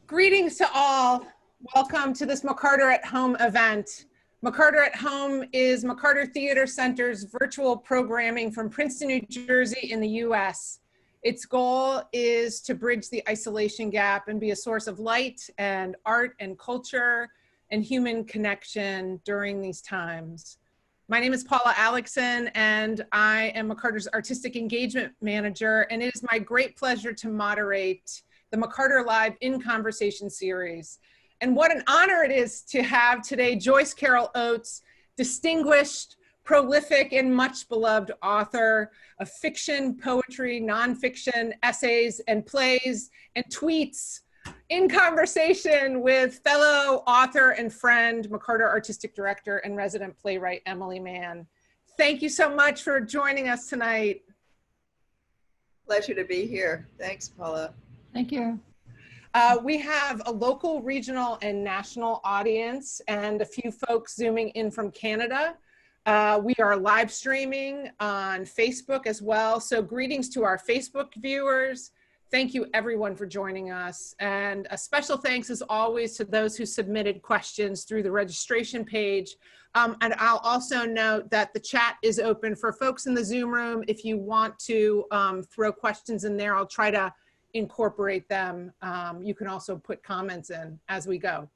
Greetings to all. Welcome to this McCarter at Home event. McCarter at Home is McCarter Theater Center's virtual programming from Princeton, New Jersey in the US. Its goal is to bridge the isolation gap and be a source of light and art and culture and human connection during these times. My name is Paula Alexson, and I am McCarter's Artistic Engagement Manager, and it is my great pleasure to moderate the McCarter Live in Conversation series. And what an honor it is to have today Joyce Carol Oates, distinguished, prolific, and much beloved author of fiction, poetry, nonfiction, essays, and plays, and tweets, in conversation with fellow author and friend, McCarter Artistic Director and resident playwright, Emily Mann. Thank you so much for joining us tonight. Pleasure to be here. Thanks, Paula. Thank you. We have a local, regional, and national audience, and a few folks zooming in from Canada. We are live streaming on Facebook as well. So greetings to our Facebook viewers. Thank you everyone for joining us. And a special thanks as always to those who submitted questions through the registration page. And I'll also note that the chat is open for folks in the Zoom room. If you want to throw questions in there, I'll try to incorporate them. You can also put comments in as we go.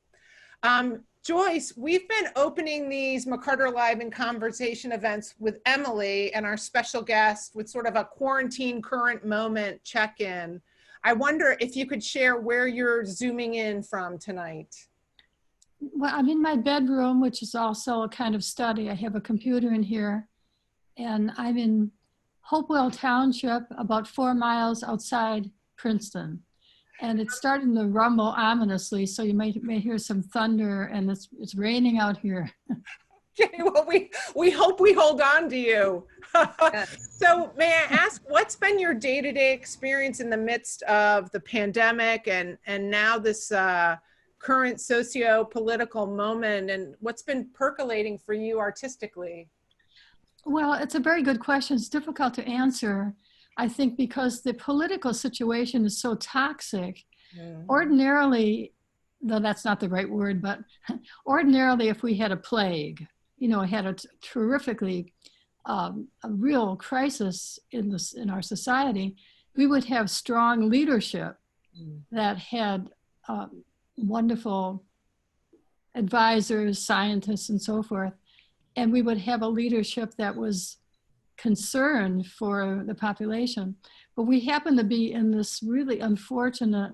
Joyce, we've been opening these McCarter Live in Conversation events with Emily and our special guest with sort of a quarantine current moment check-in. I wonder if you could share where you're zooming in from tonight. Well, I'm in my bedroom, which is also a kind of study. I have a computer in here, and I'm in Hopewell Township, about 4 miles outside Princeton. And it's starting to rumble ominously, so you may hear some thunder, and it's raining out here. Okay, well, we hope we hold on to you. So may I ask, what's been your day-to-day experience in the midst of the pandemic and now this current socio-political moment, and what's been percolating for you artistically? Well, it's a very good question. It's difficult to answer, I think, because the political situation is so toxic. Ordinarily, though that's not the right word, but ordinarily if we had a plague, you know, had a terrifically, a real crisis in our society, we would have strong leadership that had wonderful advisors, scientists, and so forth. And we would have a leadership that was concern for the population. But we happen to be in this really unfortunate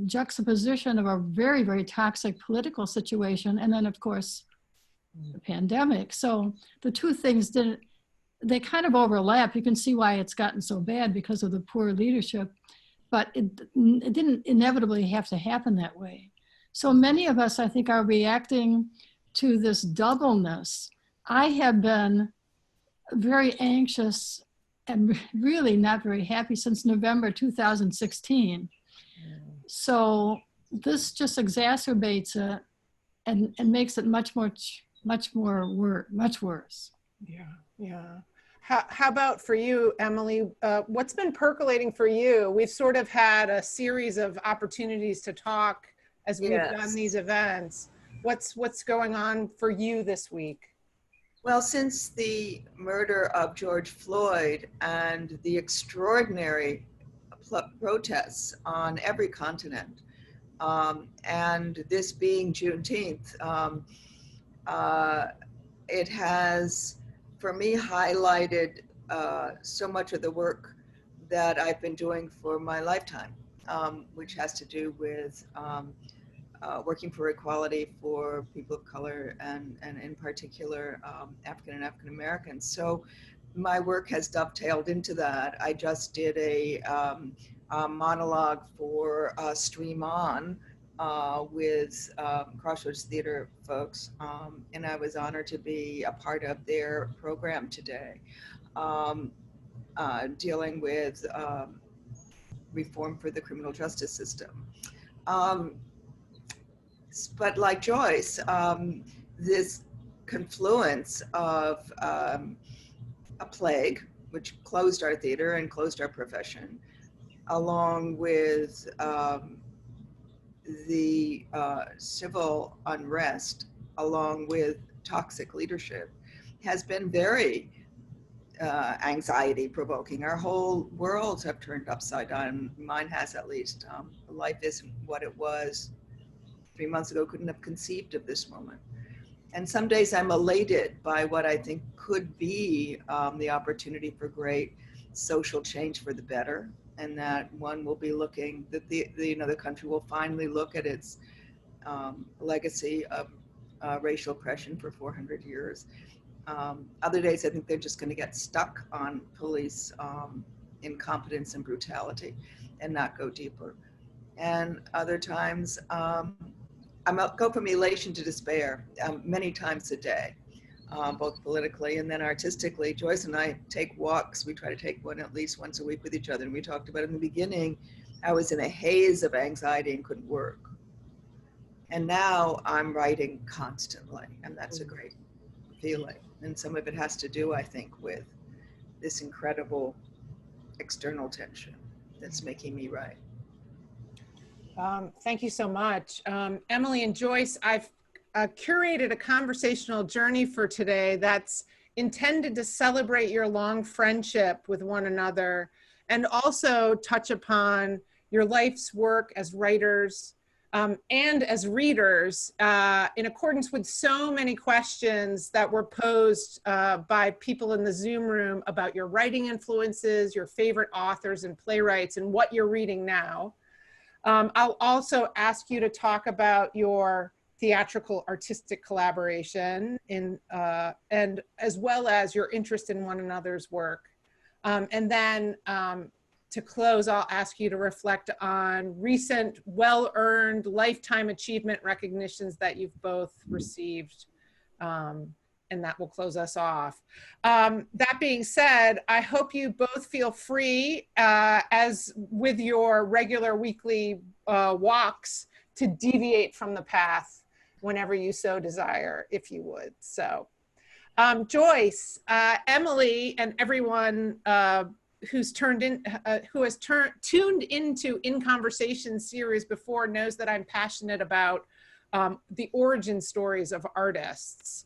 juxtaposition of a very, very toxic political situation. And then of course, the pandemic. So the two things they kind of overlap. You can see why it's gotten so bad because of the poor leadership, but it didn't inevitably have to happen that way. So many of us, I think, are reacting to this doubleness. I have been very anxious and really not very happy since November 2016. So this just exacerbates it and makes it much worse. Yeah. How about for you, Emily? What's been percolating for you? We've sort of had a series of opportunities to talk as we've done these events. What's going on for you this week? Well, since the murder of George Floyd and the extraordinary protests on every continent, and this being Juneteenth, it has, for me, highlighted so much of the work that I've been doing for my lifetime, which has to do with working for equality for people of color and in particular African and African Americans. So my work has dovetailed into that. I just did a monologue for Stream On with Crossroads Theater folks, and I was honored to be a part of their program today, dealing with reform for the criminal justice system. But like Joyce, this confluence of a plague, which closed our theater and closed our profession, along with the civil unrest, along with toxic leadership, has been very anxiety provoking. Our whole worlds have turned upside down. Mine has, at least. Life isn't what it was 3 months ago. Couldn't have conceived of this moment. And some days I'm elated by what I think could be the opportunity for great social change for the better, and that one will be looking, that the country will finally look at its legacy of racial oppression for 400 years. Other days I think they're just going to get stuck on police incompetence and brutality and not go deeper. And other times I go from elation to despair many times a day, both politically and then artistically. Joyce and I take walks. We try to take one at least once a week with each other. And we talked about in the beginning, I was in a haze of anxiety and couldn't work. And now I'm writing constantly, and that's a great feeling. And some of it has to do, I think, with this incredible external tension that's making me write. Thank you so much. Emily and Joyce, I've curated a conversational journey for today that's intended to celebrate your long friendship with one another and also touch upon your life's work as writers and as readers in accordance with so many questions that were posed by people in the Zoom room about your writing influences, your favorite authors and playwrights, and what you're reading now. I'll also ask you to talk about your theatrical artistic collaboration and as well as your interest in one another's work. And then to close, I'll ask you to reflect on recent well-earned lifetime achievement recognitions that you've both received. And that will close us off. That being said, I hope you both feel free, as with your regular weekly walks, to deviate from the path whenever you so desire, if you would. So, Joyce, Emily, and everyone who has tuned into In Conversation series before knows that I'm passionate about the origin stories of artists.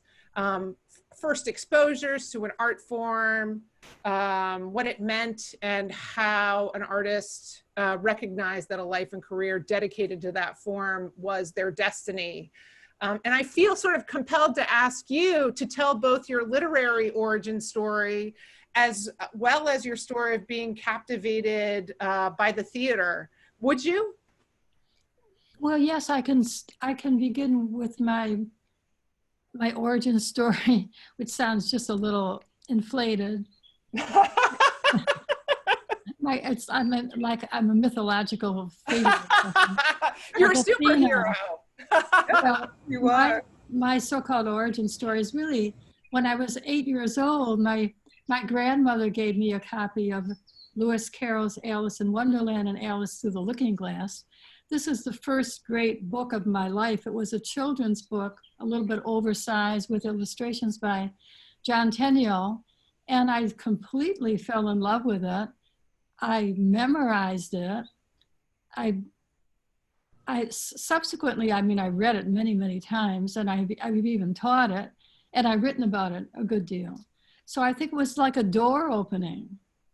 First exposures to an art form, what it meant, and how an artist recognized that a life and career dedicated to that form was their destiny. And I feel sort of compelled to ask you to tell both your literary origin story as well as your story of being captivated by the theater. Would you? Well, yes, I can begin with my origin story, which sounds just a little inflated. I'm a mythological figure. You're a superhero. Well, You are. My so-called origin story is really, when I was 8 years old, my grandmother gave me a copy of Lewis Carroll's Alice in Wonderland and Alice Through the Looking Glass. This is the first great book of my life. It was a children's book, a little bit oversized, with illustrations by John Tenniel, and I completely fell in love with it. I memorized it. I subsequently, I read it many, many times, and I've even taught it, and I've written about it a good deal. So I think it was like a door opening,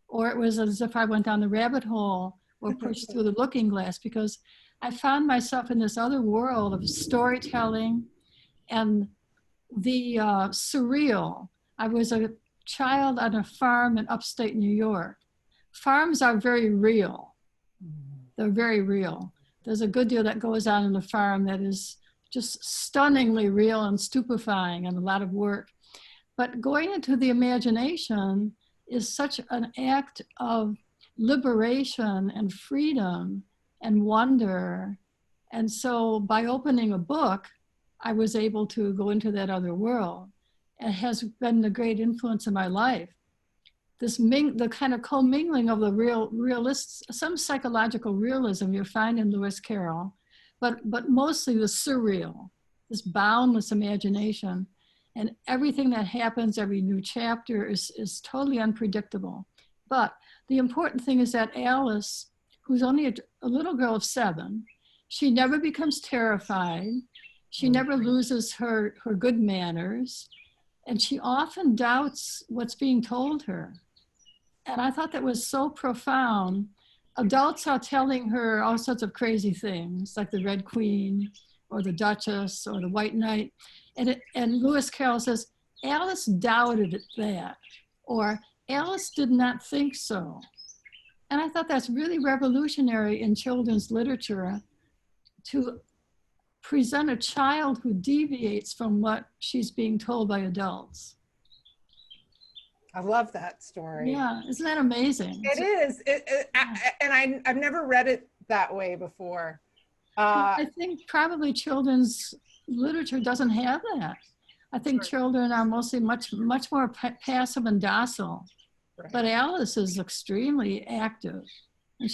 or it was as if I went down the rabbit hole or pushed through the looking glass, because I found myself in this other world of storytelling and the surreal. I was a child on a farm in upstate New York. Farms are very real. They're very real. There's a good deal that goes on in the farm that is just stunningly real and stupefying and a lot of work. But going into the imagination is such an act of liberation and freedom and wonder. And so by opening a book, I was able to go into that other world. It has been the great influence in my life. The kind of commingling of the realists, some psychological realism you find in Lewis Carroll, but mostly the surreal, this boundless imagination. And everything that happens, every new chapter is totally unpredictable. But the important thing is that Alice, who's only a little girl of 7, She never becomes terrified. She never loses her good manners. And she often doubts what's being told her. And I thought that was so profound. Adults are telling her all sorts of crazy things, like the Red Queen or the Duchess or the White Knight. And Lewis Carroll says, Alice doubted that, or Alice did not think so. And I thought that's really revolutionary in children's literature, to present a child who deviates from what she's being told by adults. I love that story. Yeah, isn't that amazing? It is. And I've never read it that way before. I think probably children's literature doesn't have that. I think children are mostly much more passive and docile. Right. But Alice is extremely active. And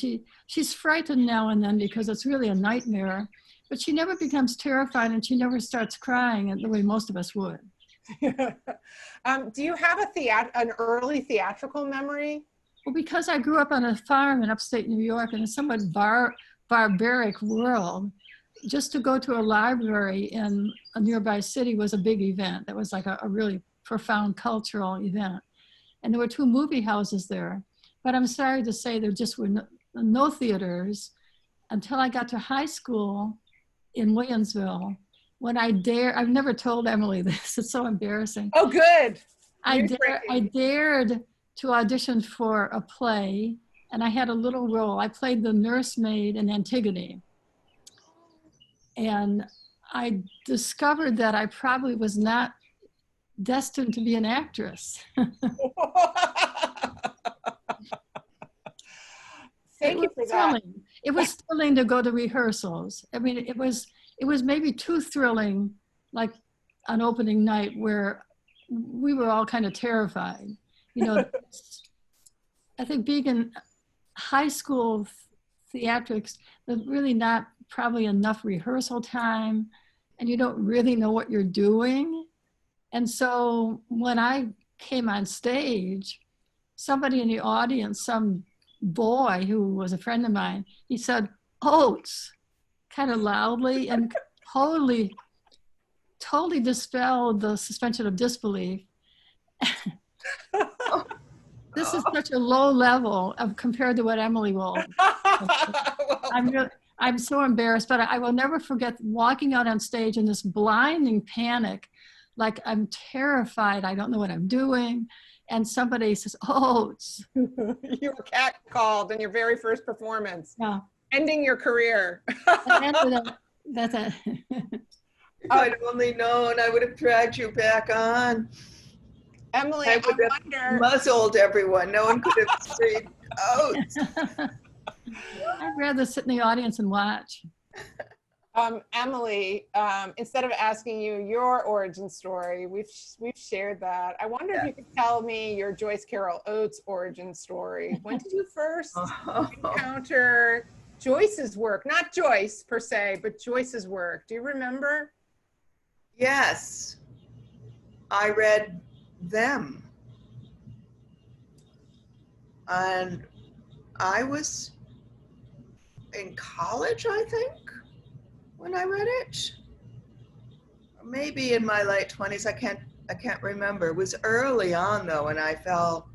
she's frightened now and then because it's really a nightmare. But she never becomes terrified, and she never starts crying the way most of us would. Do you have an early theatrical memory? Well, because I grew up on a farm in upstate New York in a somewhat barbaric world, just to go to a library in a nearby city was a big event. That was like a really profound cultural event. And there were 2 movie houses there. But I'm sorry to say there just were no theaters until I got to high school in Williamsville, when I've never told Emily this, it's so embarrassing. Oh, good. I dared to audition for a play, and I had a little role. I played the nursemaid in Antigone. And I discovered that I probably was not destined to be an actress. Thank you for that. It was thrilling to go to rehearsals. I mean, it was maybe too thrilling, like on opening night where we were all kind of terrified. You know, I think being in high school theatrics, there's really not probably enough rehearsal time, and you don't really know what you're doing. And so when I came on stage, somebody in the audience, some boy who was a friend of mine, he said, "Oates," kind of loudly, and totally dispelled the suspension of disbelief. This is such a low level compared to what Emily will. I'm so embarrassed, but I will never forget walking out on stage in this blinding panic, like I'm terrified, I don't know what I'm doing. And somebody says, "Oates." You were catcalled in your very first performance. Yeah. Ending your career. That's it. If I'd only known, I would have dragged you back on. Emily, I would have wonder. muzzled everyone. No one could have seen Oates. I'd rather sit in the audience and watch. Emily, instead of asking you your origin story, we've shared that. I wonder if you could tell me your Joyce Carol Oates origin story. When did you first encounter Joyce's work? Not Joyce per se, but Joyce's work. Do you remember? Yes, I read them. And I was in college, I think, when I read it. Maybe in my late 20s, I can't remember. It was early on though, and I fell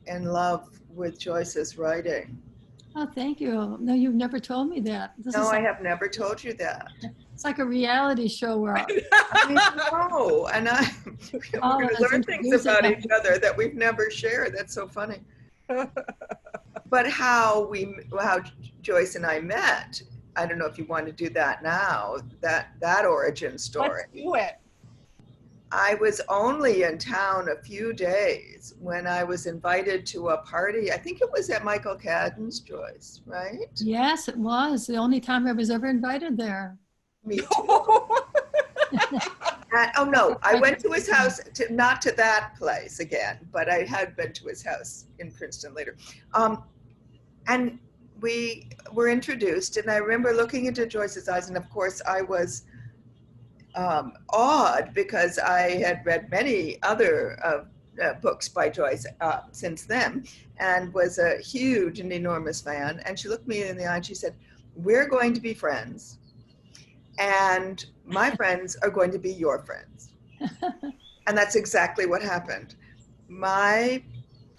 in love with Joyce's writing. Oh, thank you. No, you've never told me that. No, I have never told you that. It's like a reality show where I know, and we're going to learn things about each other that we've never shared. That's so funny. But how Joyce and I met, I don't know if you want to do that now, that origin story. Let's do it. I was only in town a few days when I was invited to a party. I think it was at Michael Cadden's, Joyce, right? Yes, it was. The only time I was ever invited there. Me too. Oh no, I went to his house, not to that place again, but I had been to his house in Princeton later. And we were introduced, and I remember looking into Joyce's eyes, and of course I was awed because I had read many other books by Joyce since then, and was a huge and enormous fan. And she looked me in the eye and she said, we're going to be friends, and my friends are going to be your friends. And that's exactly what happened. My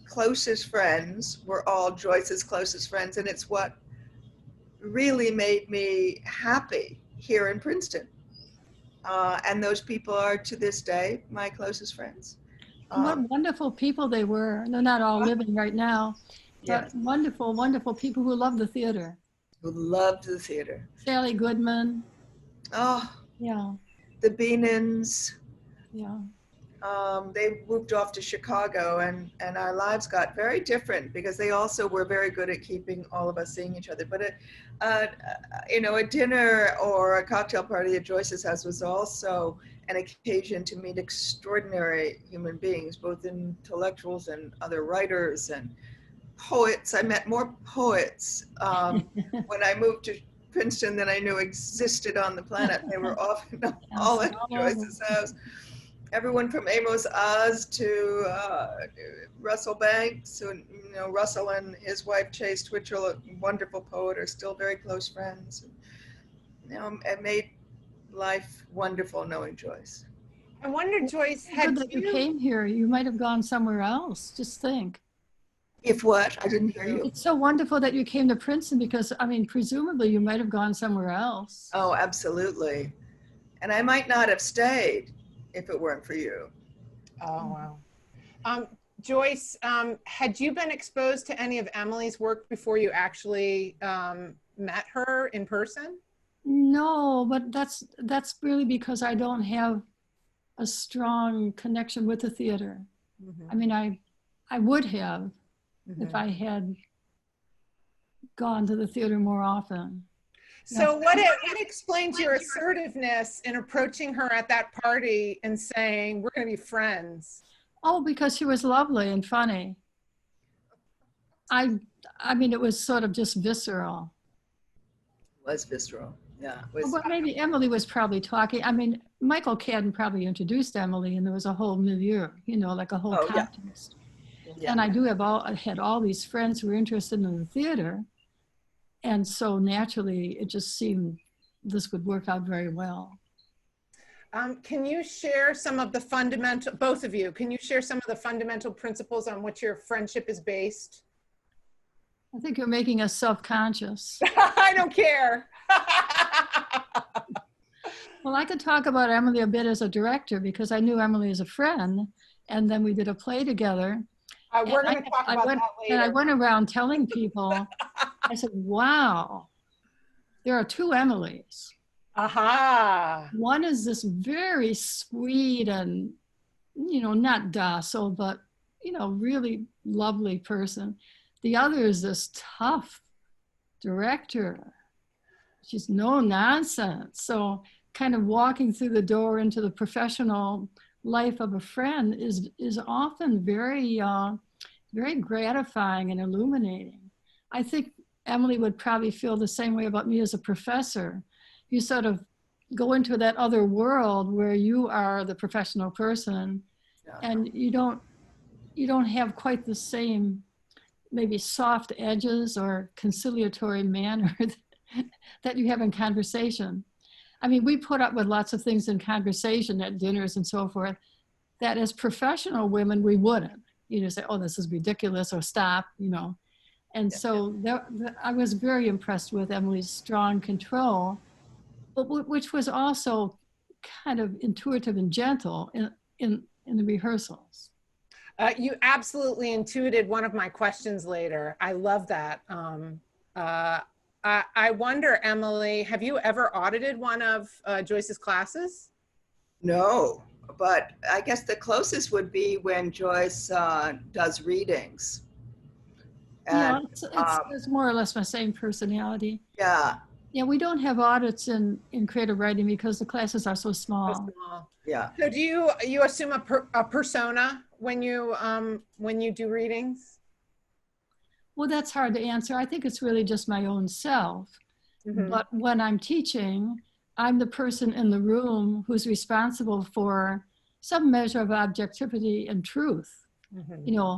closest friends were all Joyce's closest friends, and it's what really made me happy here in Princeton. And those people are, to this day, my closest friends. What wonderful people they were. They're not all living right now, but Yes. wonderful, wonderful people who love the theater. Who loved the theater. Sally Goodman. Oh, Yeah, the Beenans. yeah. They moved off to Chicago, and our lives got very different because they also were very good at keeping all of us seeing each other. But a dinner or a cocktail party at Joyce's house was also an occasion to meet extraordinary human beings, both intellectuals and other writers and poets. I met more poets when I moved to Princeton than I knew existed on the planet. They were often all at Joyce's house. Everyone from Amos Oz to Russell Banks, who, Russell and his wife Chase Twitchell, a wonderful poet, are still very close friends. It made life wonderful knowing Joyce. I wonder, Joyce, Good that you came here. You might have gone somewhere else. Just think. If what? I didn't hear you. It's so wonderful that you came to Princeton because, I mean, presumably you might have gone somewhere else. Oh, absolutely. And I might not have stayed if it weren't for you. Oh, wow. Joyce, had you been exposed to any of Emily's work before you actually met her in person? No, but that's really because I don't have a strong connection with the theater. Mm-hmm. I mean, I would have Mm-hmm. if I had gone to the theater more often. So what explains your assertiveness in approaching her at that party and saying, we're going to be friends? Oh, because she was lovely and funny. I mean, it was sort of just visceral. It was visceral, yeah. Well, maybe Emily was probably talking. I mean, Michael Cadden probably introduced Emily, and there was a whole milieu, like a whole context. Yeah. And I had all these friends who were interested in the theater. And so naturally, it just seemed this would work out very well. Can you share some of the both of you, can you share some of the fundamental principles on which your friendship is based? I think you're making us self-conscious. I don't care. Well, I could talk about Emily a bit as a director because I knew Emily as a friend. And then we did a play together. We're going to talk about that later. And I went around telling people, I said, wow, there are two Emilys. Aha. One is this very sweet and, not docile, but, really lovely person. The other is this tough director. She's no nonsense. So kind of walking through the door into the professional life of a friend is often very, very gratifying and illuminating. I think Emily would probably feel the same way about me as a professor. You sort of go into that other world where you are the professional person, and you don't have quite the same maybe soft edges or conciliatory manner that you have in conversation. I mean, we put up with lots of things in conversation at dinners and so forth that as professional women, we wouldn't. Say, oh, this is ridiculous, or stop, And so I was very impressed with Emily's strong control, but which was also kind of intuitive and gentle in the rehearsals. You absolutely intuited one of my questions later. I love that. I wonder, Emily, have you ever audited one of Joyce's classes? No, but I guess the closest would be when Joyce does readings. And, it's more or less my same personality. Yeah. Yeah, we don't have audits in creative writing because the classes are so small. So small. Yeah. So do you assume a persona when you do readings? Well, that's hard to answer. I think it's really just my own self. Mm-hmm. But when I'm teaching, I'm the person in the room who's responsible for some measure of objectivity and truth. Mm-hmm.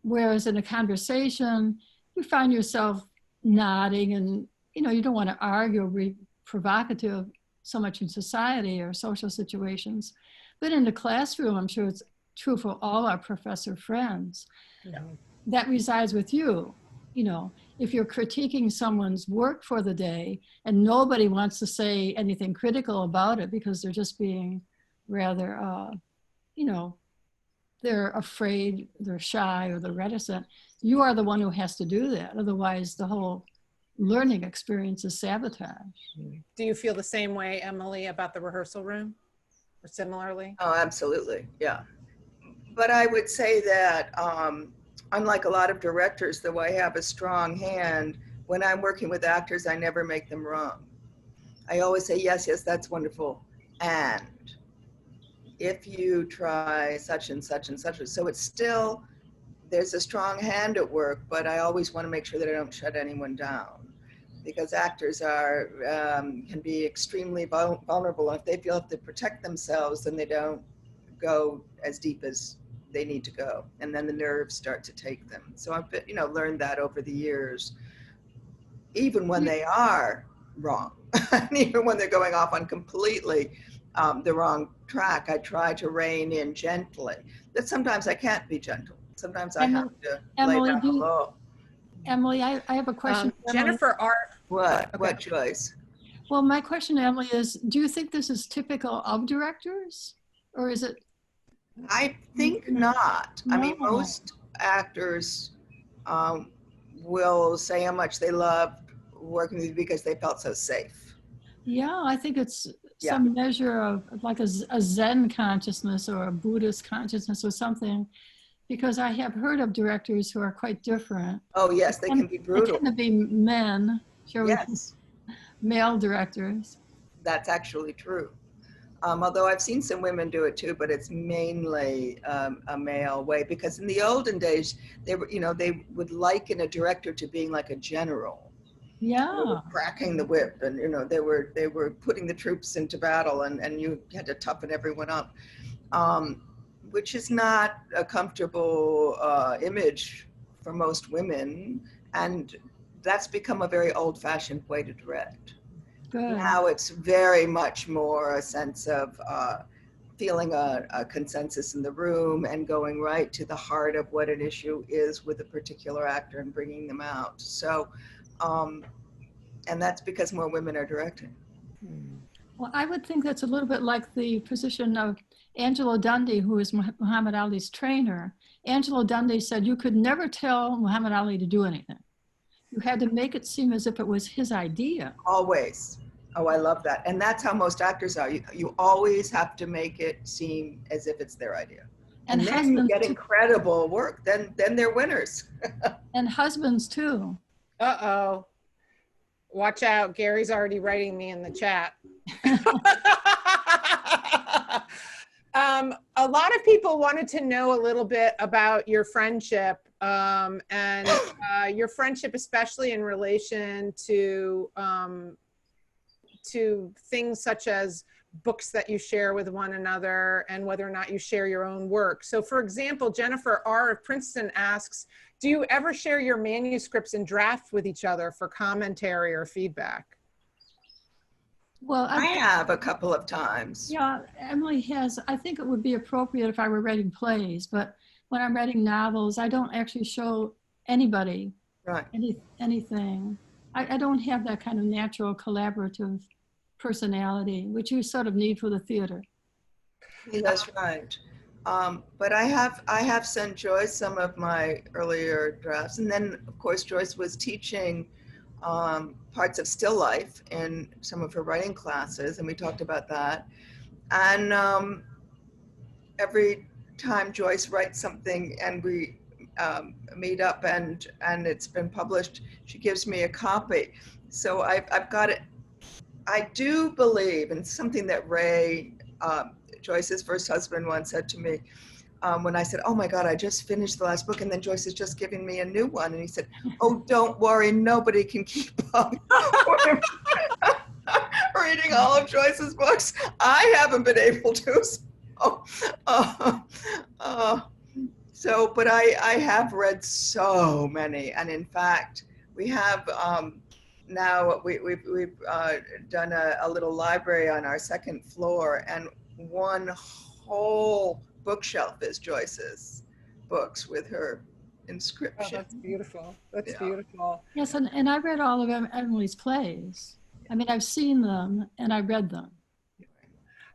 Whereas in a conversation, you find yourself nodding and, you don't want to argue or be provocative so much in society or social situations. But in the classroom, I'm sure it's true for all our professor friends. Yeah. That resides with you. If you're critiquing someone's work for the day and nobody wants to say anything critical about it because they're just being rather, they're afraid, they're shy, or they're reticent, you are the one who has to do that. Otherwise, the whole learning experience is sabotaged. Do you feel the same way, Emily, about the rehearsal room, or similarly? Oh, absolutely. Yeah. But I would say that unlike a lot of directors, though I have a strong hand, when I'm working with actors, I never make them wrong. I always say, yes, yes, that's wonderful. And if you try such and such and such, so it's still, there's a strong hand at work, but I always want to make sure that I don't shut anyone down, because actors are can be extremely vulnerable. If they feel if they protect themselves, then they don't go as deep as they need to go, and then the nerves start to take them. So I've been, learned that over the years, even when they are wrong, and even when they're going off on completely the wrong track, I try to rein in gently. But sometimes I can't be gentle. Sometimes I have to lay down the law. Emily, I have a question. Jennifer R. What? Okay. What, Joyce? Well, my question, Emily, is do you think this is typical of directors, or is it? I think not. No. I mean, most actors will say how much they love working with you because they felt so safe. Yeah, I think it's some measure of like a Zen consciousness or a Buddhist consciousness or something, because I have heard of directors who are quite different. Oh, yes, they can be brutal. They tend to be men, Yes, male directors. that's actually true. Although I've seen some women do it too, but it's mainly a male way, because in the olden days, they were, they would liken a director to being like a general. Yeah. They were cracking the whip, and they were putting the troops into battle, and you had to toughen everyone up, which is not a comfortable image for most women, and that's become a very old-fashioned way to direct. Good. Now it's very much more a sense of feeling a consensus in the room and going right to the heart of what an issue is with a particular actor and bringing them out. So, and that's because more women are directing. Well, I would think that's a little bit like the position of Angelo Dundee, who is Muhammad Ali's trainer. Angelo Dundee said you could never tell Muhammad Ali to do anything. You had to make it seem as if it was his idea. Always. Oh, I love that. And that's how most actors are. You always have to make it seem as if it's their idea. And then you get incredible work. Then they're winners. And husbands too. Uh-oh. Watch out. Gary's already writing me in the chat. A lot of people wanted to know a little bit about your friendship, and your friendship, especially in relation to things such as books that you share with one another and whether or not you share your own work. So for example, Jennifer R. of Princeton asks, do you ever share your manuscripts in draft with each other for commentary or feedback? Well, I have a couple of times. Yeah, Emily has. I think it would be appropriate if I were writing plays, but when I'm writing novels, I don't actually show anybody anything. I don't have that kind of natural collaborative personality, which you sort of need for the theater. Yeah, that's right. But I have sent Joyce some of my earlier drafts, and then of course Joyce was teaching parts of still life in some of her writing classes, and we talked about that. And every time Joyce writes something and we meet up and it's been published, she gives me a copy. So I've got it. I do believe, and something that Ray, Joyce's first husband, once said to me, when I said, oh my God, I just finished the last book and then Joyce is just giving me a new one. And he said, oh, don't worry, nobody can keep up reading all of Joyce's books. I haven't been able to. But I have read so many. And in fact, we have now we've done a little library on our second floor, and one whole bookshelf is Joyce's books with her inscription. Oh, that's beautiful. That's Yeah. beautiful. Yes, and I read all of Emily's plays. I mean, I've seen them and I read them.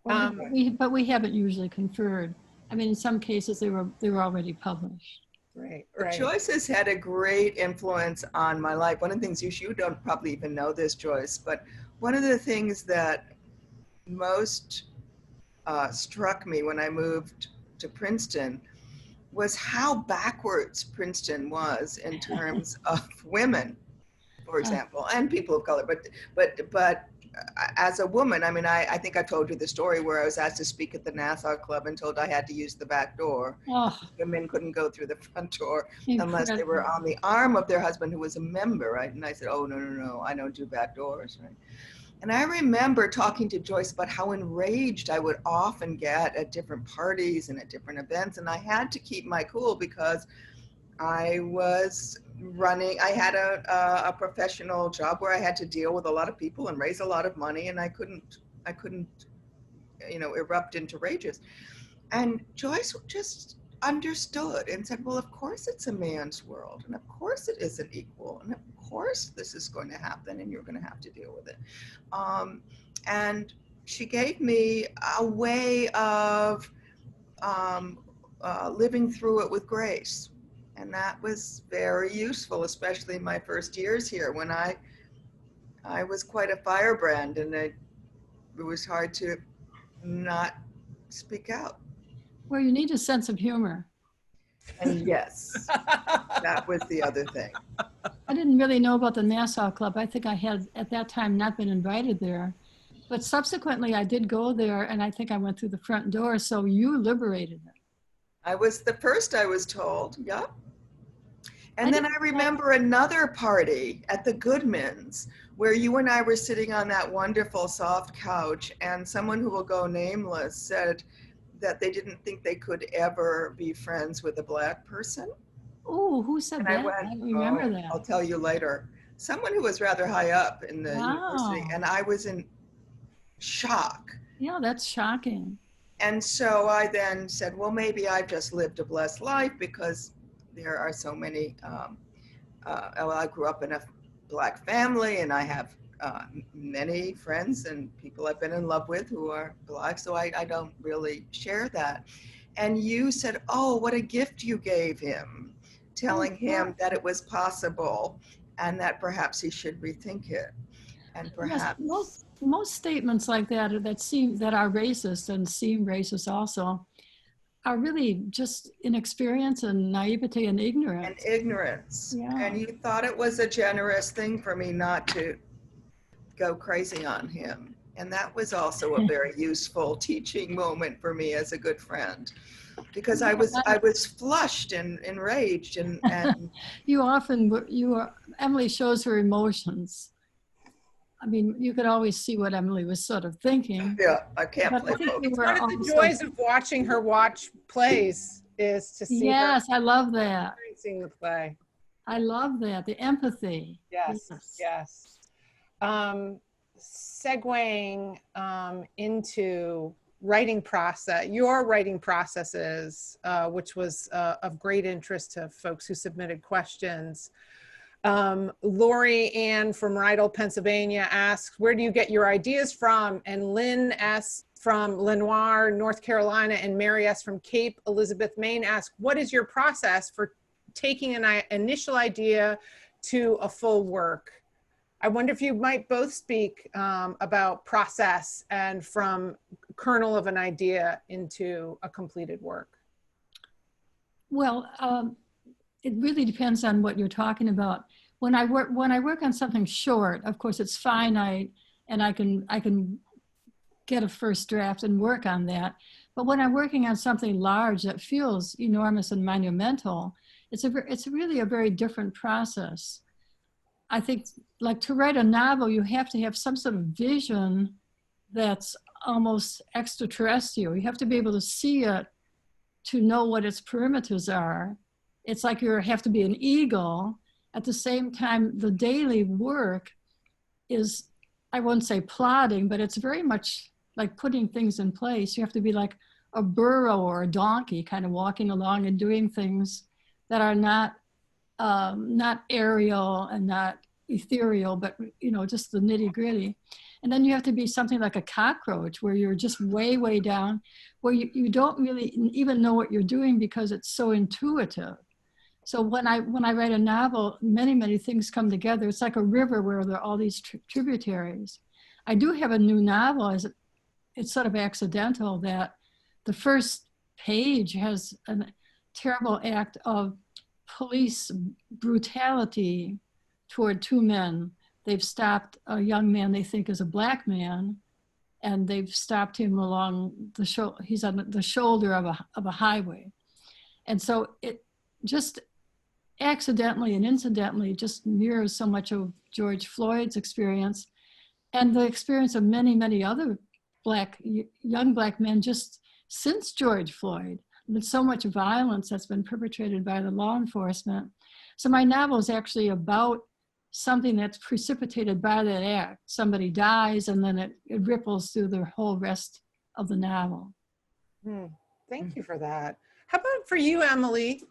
But we haven't usually conferred. I mean, in some cases they were already published. Right, But right. Joyce has had a great influence on my life. One of the things you don't probably even know this, Joyce, but one of the things that most struck me when I moved to Princeton was how backwards Princeton was in terms of women, for example, and people of color. But as a woman, I mean, I think I told you the story where I was asked to speak at the Nassau Club and told I had to use the back door. Oh, Women couldn't go through the front door unless they incredible. were on the arm of their husband who was a member, right? And I said, oh, no, I don't do back doors, right? And I remember talking to Joyce about how enraged I would often get at different parties and at different events. And I had to keep my cool because I was running, I had a professional job where I had to deal with a lot of people and raise a lot of money, and I couldn't, erupt into rages. And Joyce just understood and said, well, of course it's a man's world, and of course it isn't equal, and of course this is going to happen, and you're going to have to deal with it. And she gave me a way of living through it with grace. And that was very useful, especially in my first years here when I was quite a firebrand, and it was hard to not speak out. Well, you need a sense of humor. And yes, that was the other thing. I didn't really know about the Nassau Club. I think I had at that time not been invited there. But subsequently I did go there, and I think I went through the front door. So you liberated it. I was the first, I was told. Yep. And then I remember another party at the Goodmans where you and I were sitting on that wonderful soft couch, and someone who will go nameless said that they didn't think they could ever be friends with a Black person. Oh, who said And that? I went, I remember that. I'll tell you later. Someone who was rather high up in the university, and I was in shock. Yeah, that's shocking. And so I then said, well, maybe I've just lived a blessed life because there are so many, I grew up in a Black family, and I have many friends and people I've been in love with who are Black, so I don't really share that. And you said, oh, what a gift you gave him, telling him that it was possible and that perhaps he should rethink it. And perhaps most statements like that that are racist and seem racist also are really just inexperience and naivety and ignorance. And ignorance. Yeah. And you thought it was a generous thing for me not to go crazy on him. And that was also a very useful teaching moment for me as a good friend, because I was flushed and enraged and Emily shows her emotions. I mean, you could always see what Emily was sort of thinking. Yeah, I can't play both. It's one of the joys of watching her watch plays is to see Yes, I love that. experiencing the play. I love that, the empathy. Yes. Segueing into writing process, your writing processes, which was of great interest to folks who submitted questions. Lori Ann from Rydell, Pennsylvania asks, where do you get your ideas from? And Lynn S. from Lenoir, North Carolina, and Mary S. from Cape Elizabeth, Maine asks, what is your process for taking an initial idea to a full work? I wonder if you might both speak about process and from kernel of an idea into a completed work. Well, it really depends on what you're talking about. When I work on something short, of course it's finite, and I can get a first draft and work on that. But when I'm working on something large that feels enormous and monumental, it's really a very different process. I think, like, to write a novel, you have to have some sort of vision that's almost extraterrestrial. You have to be able to see it to know what its perimeters are. It's like you have to be an eagle. At the same time, the daily work is, I won't say plotting, but it's very much like putting things in place. You have to be like a burro or a donkey, kind of walking along and doing things that are not aerial and not ethereal, but just the nitty gritty. And then you have to be something like a cockroach, where you're just way, way down, where you don't really even know what you're doing because it's so intuitive. So when I write a novel, many, many things come together. It's like a river where there are all these tributaries. I do have a new novel. It's sort of accidental that the first page has a terrible act of police brutality toward two men. They've stopped a young man they think is a black man, and they've stopped him along the shoulder. He's on the shoulder of a highway. And so it just accidentally and incidentally just mirrors so much of George Floyd's experience and the experience of many, many other young black men just since George Floyd. There's so much violence that's been perpetrated by the law enforcement. So my novel is actually about something that's precipitated by that act. Somebody dies, and then it ripples through the whole rest of the novel. Thank you for that. How about for you, Emily?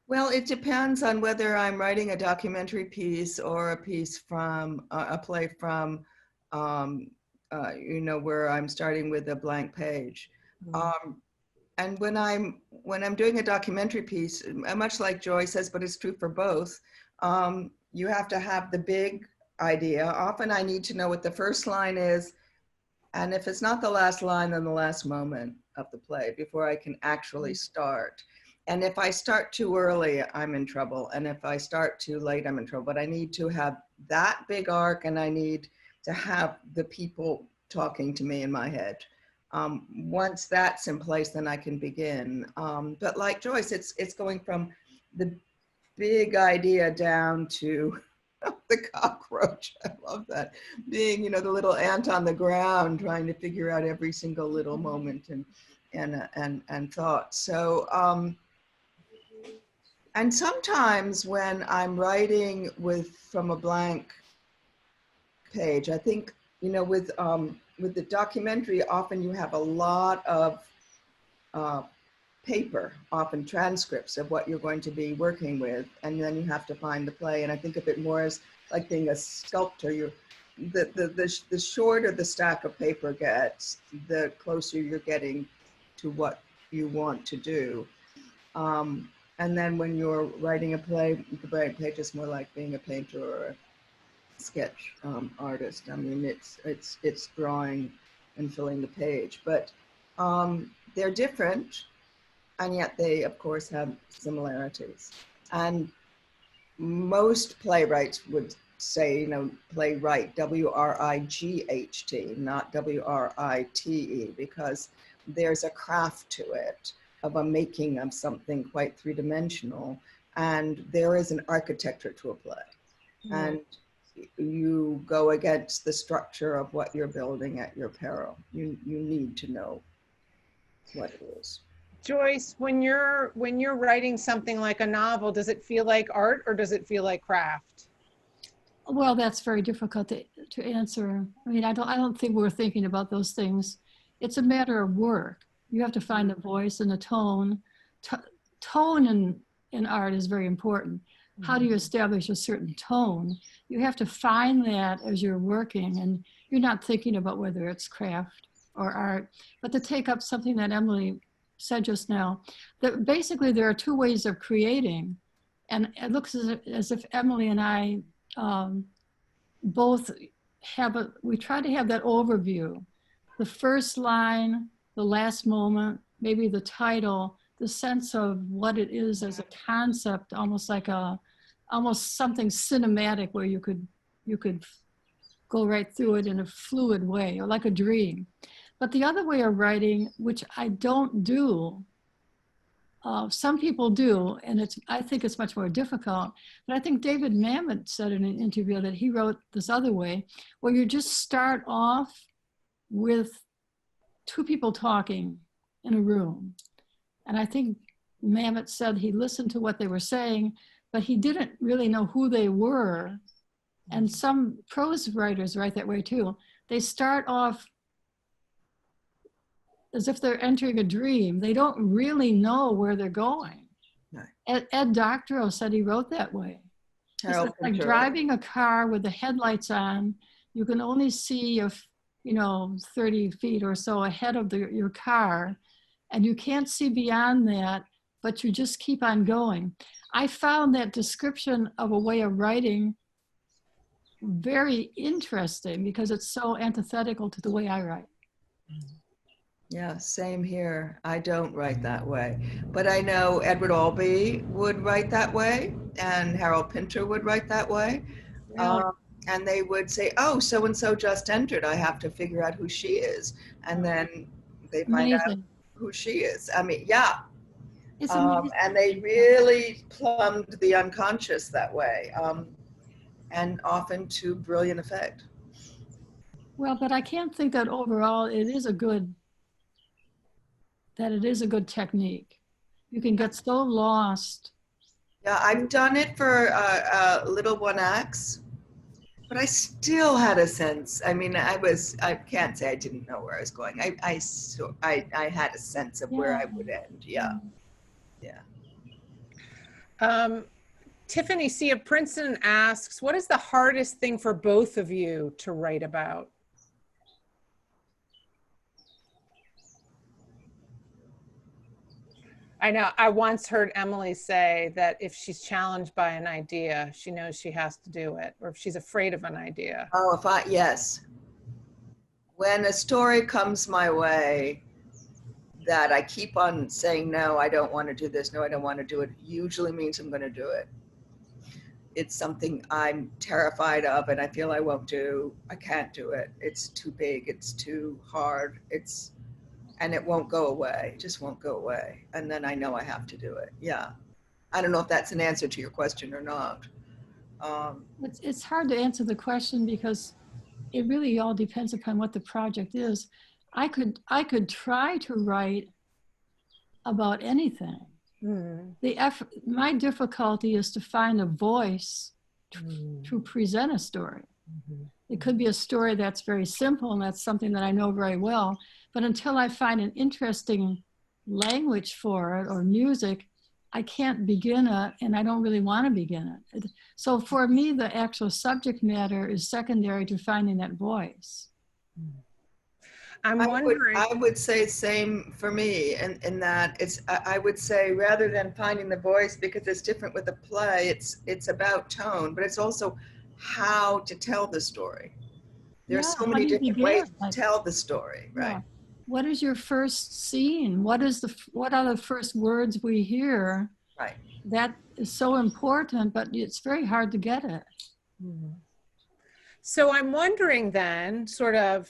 Well, it depends on whether I'm writing a documentary piece or a piece from a play from, where I'm starting with a blank page. And when I'm doing a documentary piece, much like Joyce says, but it's true for both, you have to have the big idea. Often I need to know what the first line is, and if it's not the last line, then the last moment of the play before I can actually start. And if I start too early, I'm in trouble. And if I start too late, I'm in trouble. But I need to have that big arc, and I need to have the people talking to me in my head. Once that's in place, then I can begin. But like Joyce, it's going from the big idea down to the cockroach. I love that. Being, the little ant on the ground, trying to figure out every single little moment and thought. So, and sometimes when I'm writing from a blank page, I think, with the documentary, often you have a lot of paper, often transcripts of what you're going to be working with, and then you have to find the play. And I think of it more as like being a sculptor. The shorter the stack of paper gets, the closer you're getting to what you want to do. And then when you're writing a play, the blank page is more like being a painter or a sketch artist. I mean, it's drawing and filling the page, but they're different, and yet they, of course, have similarities. And most playwrights would say, playwright, W-R-I-G-H-T, not W-R-I-T-E, because there's a craft to it, of a making of something quite three-dimensional, and there is an architecture to a play. And you go against the structure of what you're building at your peril. You need to know what it is. Joyce, when you're writing something like a novel, does it feel like art or does it feel like craft? Well, that's very difficult to answer. I mean, I don't think we're thinking about those things. It's a matter of work. You have to find the voice and the tone. Tone in art is very important. How do you establish a certain tone? You have to find that as you're working, and you're not thinking about whether it's craft or art. But to take up something that Emily said just now, that basically there are two ways of creating. And it looks as if Emily and I both we try to have that overview. The first line, the last moment, maybe the title, the sense of what it is as a concept, almost like almost something cinematic where you could go right through it in a fluid way, or like a dream. But the other way of writing, which I don't do, some people do, and I think it's much more difficult, but I think David Mamet said in an interview that he wrote this other way, where you just start off with two people talking in a room. And I think Mamet said he listened to what they were saying, but he didn't really know who they were And some prose writers write that way too. They start off as if they're entering a dream. They don't really know where they're going. Right. Ed Doctorow said he wrote that way. It's like driving a car with the headlights on. You can only see 30 feet or so ahead of your car, and you can't see beyond that, but you just keep on going. I found that description of a way of writing very interesting because it's so antithetical to the way I write. Yeah, same here. I don't write that way. But I know Edward Albee would write that way, and Harold Pinter would write that way. Really? And they would say, oh, so-and-so just entered. I have to figure out who she is. And then they find out who she is. I mean, yeah. It's amazing. And they really plumbed the unconscious that way, and often to brilliant effect. Well, but I can't think that overall it is a good technique. You can get so lost. Yeah, I've done it for little one acts, but I still had a sense. I mean, I can't say I didn't know where I was going. I had a sense of where I would end. Yeah. Tiffany C. of Princeton asks, what is the hardest thing for both of you to write about? I know I once heard Emily say that if she's challenged by an idea, she knows she has to do it, or if she's afraid of an idea. Oh, yes. When a story comes my way that I keep on saying, no, I don't want to do this, no, I don't want to do it, usually means I'm going to do it. It's something I'm terrified of and I feel I won't do. I can't do it. It's too big. It's too hard. And it won't go away. It just won't go away. And then I know I have to do it. Yeah. I don't know if that's an answer to your question or not. It's hard to answer the question because it really all depends upon what the project is. I could try to write about anything. My difficulty is to find a voice to present a story. It could be a story that's very simple and that's something that I know very well, but until I find an interesting language for it or music, I can't begin it and I don't really want to begin it. So for me, the actual subject matter is secondary to finding that voice. I would say same for me in that I would say rather than finding the voice, because it's different with a play, it's about tone, but it's also how to tell the story. There's so many different ways to tell the story, right? Yeah. What is your first scene? What are the first words we hear? Right. That is so important, but it's very hard to get it. So I'm wondering then, sort of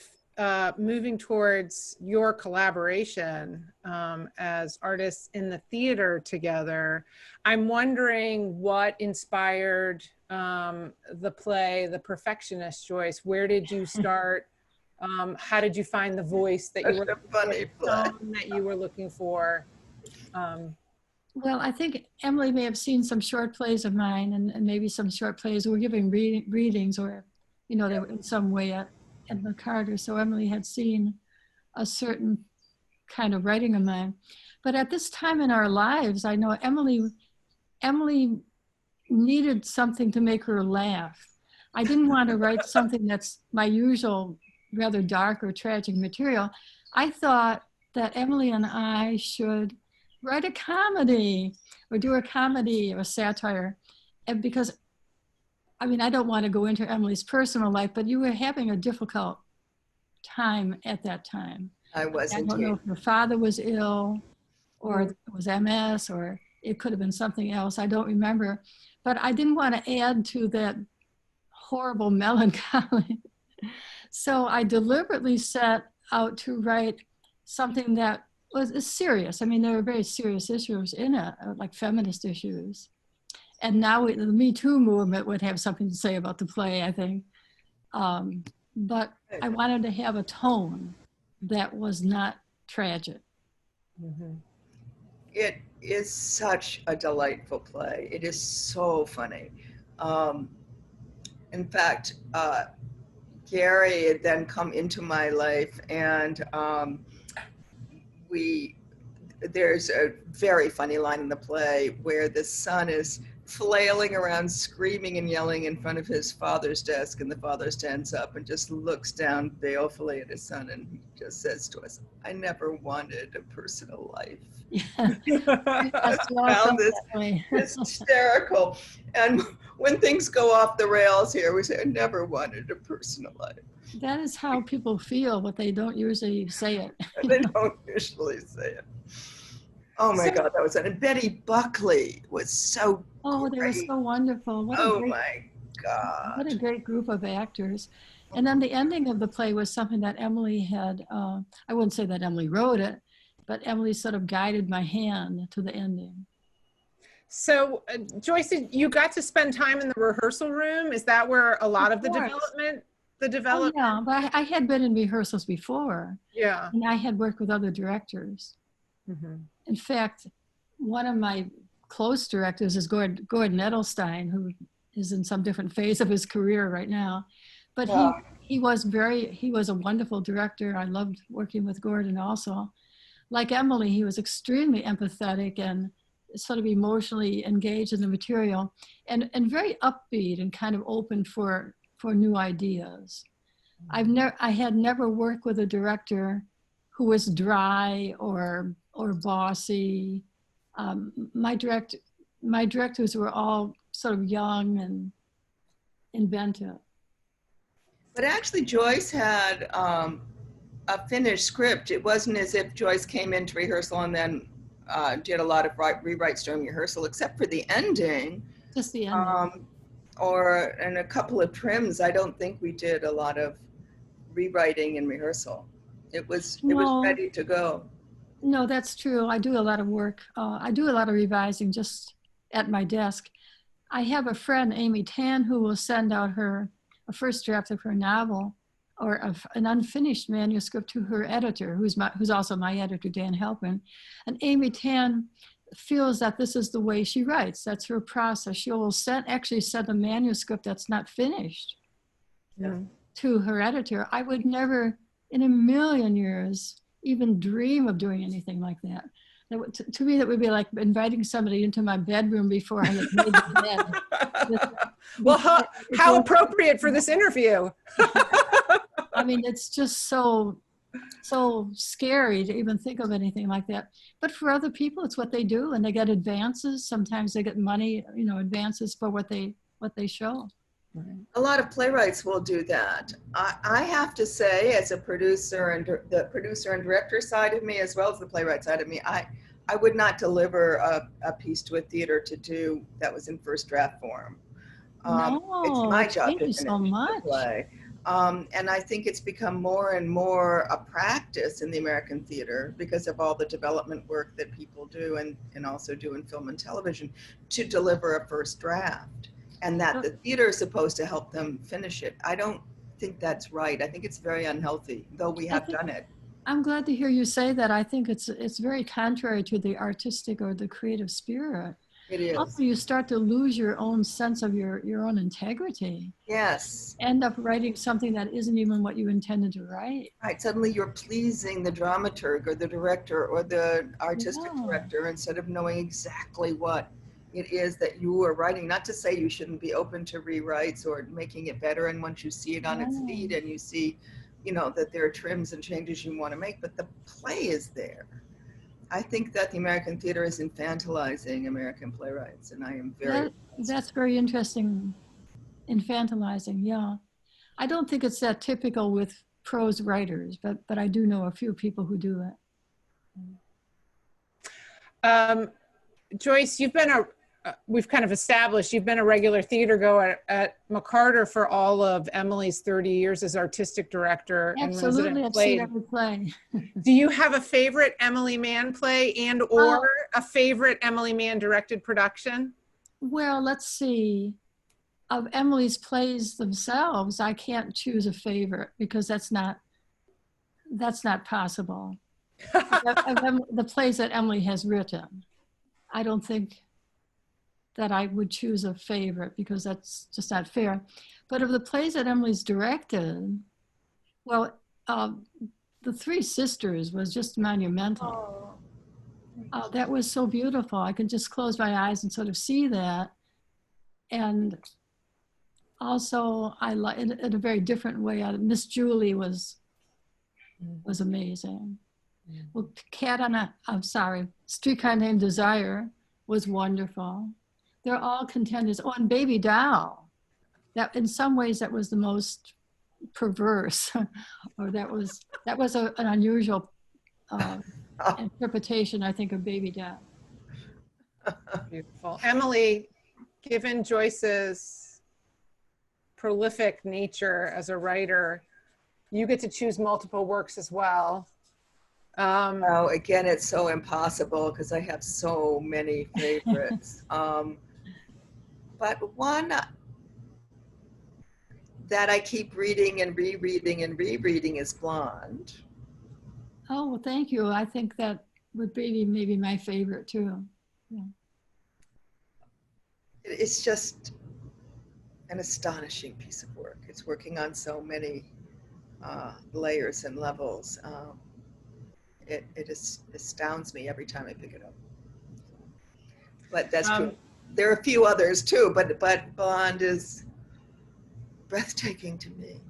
moving towards your collaboration as artists in the theater together, I'm wondering what inspired the play, The Perfectionist, Joyce. Where did you start? How did you find the voice that you were looking for? Well, I think Emily may have seen some short plays of mine and maybe some short plays. We're giving readings or, they were in some way at McCarter. So Emily had seen a certain kind of writing of mine. But at this time in our lives, I know Emily needed something to make her laugh. I didn't want to write something that's my usual rather dark or tragic material. I thought that Emily and I should write a comedy or do a comedy or satire. And because, I don't want to go into Emily's personal life, but you were having a difficult time at that time. I wasn't. I don't know if your father was ill or it was MS or it could have been something else. I don't remember. But I didn't want to add to that horrible melancholy. So I deliberately set out to write something that was serious. There were very serious issues in it, like feminist issues. And now the Me Too movement would have something to say about the play, I think. But I wanted to have a tone that was not tragic. It is such a delightful play. It is so funny. In fact, Gary had then come into my life, and there's a very funny line in the play where the son is flailing around, screaming and yelling in front of his father's desk, and the father stands up and just looks down balefully at his son, and he just says to us, "I never wanted a personal life." Yeah. I found this hysterical. And when things go off the rails here, we say, "I never wanted a personal life." That is how people feel, but they don't usually say it. They don't usually say it. Oh my God, that was it. And Betty Buckley was so Oh, great. they were so wonderful. My God. What a great group of actors. And then the ending of the play was something that Emily had, I wouldn't say that Emily wrote it, but Emily sort of guided my hand to the ending. So Joyce, you got to spend time in the rehearsal room. Is that where a lot of the development? Oh, yeah, but I had been in rehearsals before. Yeah. And I had worked with other directors. Mm-hmm. In fact, one of my close directors is Gordon Edelstein, who is in some different phase of his career right now. But he was a wonderful director. I loved working with Gordon also. Like Emily, he was extremely empathetic and sort of emotionally engaged in the material, and very upbeat and kind of open for new ideas. I had never worked with a director who was dry or bossy. My directors were all sort of young and inventive. But actually, Joyce had a finished script. It wasn't as if Joyce came into rehearsal and then did a lot of rewrites during rehearsal, except for the ending. Just the ending. And a couple of trims. I don't think we did a lot of rewriting in rehearsal. It was ready to go. No, that's true. I do a lot of work. I do a lot of revising just at my desk. I have a friend, Amy Tan, who will send out a first draft of her novel or an unfinished manuscript to her editor, who's also my editor, Dan Halpin. And Amy Tan feels that this is the way she writes. That's her process. She will actually send a manuscript that's not finished to her editor. I would never in a million years even dream of doing anything like that. To me, that would be like inviting somebody into my bedroom before I had made the bed. Well, how appropriate for this interview. I mean, it's just so scary to even think of anything like that. But for other people, it's what they do, and they get advances. Sometimes they get money, advances for what they show. A lot of playwrights will do that. I have to say, as a producer and the producer and director side of me, as well as the playwright side of me, I would not deliver a piece to a theater to do that was in first draft form. No, it's my job thank to you so much. play. And I think it's become more and more a practice in the American theater because of all the development work that people do and also do in film and television to deliver a first draft. And that the theater is supposed to help them finish it. I don't think that's right. I think it's very unhealthy, though we have done it. I'm glad to hear you say that. I think it's very contrary to the artistic or the creative spirit. It is. Also, you start to lose your own sense of your own integrity. Yes. End up writing something that isn't even what you intended to write. Right. Suddenly you're pleasing the dramaturg or the director or the artistic director instead of knowing exactly what it is that you are writing. Not to say you shouldn't be open to rewrites or making it better, and once you see it on its feet and you see that there are trims and changes you want to make, but the play is there. I think that the American theater is infantilizing American playwrights, and I am very that's very interesting. Infantilizing, yeah. I don't think it's that typical with prose writers, but I do know a few people who do it. Joyce, we've kind of established you've been a regular theater goer at McCarter for all of Emily's 30 years as artistic director. Absolutely, I've seen every play. Do you have a favorite Emily Mann play or a favorite Emily Mann directed production? Well, let's see. Of Emily's plays themselves, I can't choose a favorite because that's not possible. The plays that Emily has written, I don't think that I would choose a favorite, because that's just not fair. But of the plays that Emily's directed, well, The Three Sisters was just monumental. That was so beautiful. I could just close my eyes and sort of see that. And also, I like in a very different way. Miss Julie was amazing. Well, Streetcar Named Desire was wonderful. They're all contenders. Oh, and Baby Doll. That in some ways that was the most perverse, or that was an unusual interpretation, I think, of Baby Doll. Beautiful. Emily, given Joyce's prolific nature as a writer, you get to choose multiple works as well. Oh, again, it's so impossible because I have so many favorites. But one that I keep reading and rereading and rereading is Blonde. Oh, well, thank you. I think that would be maybe my favorite too. Yeah. It's just an astonishing piece of work. It's working on so many layers and levels. It astounds me every time I pick it up. But that's true. There are a few others too, but Blonde is breathtaking to me.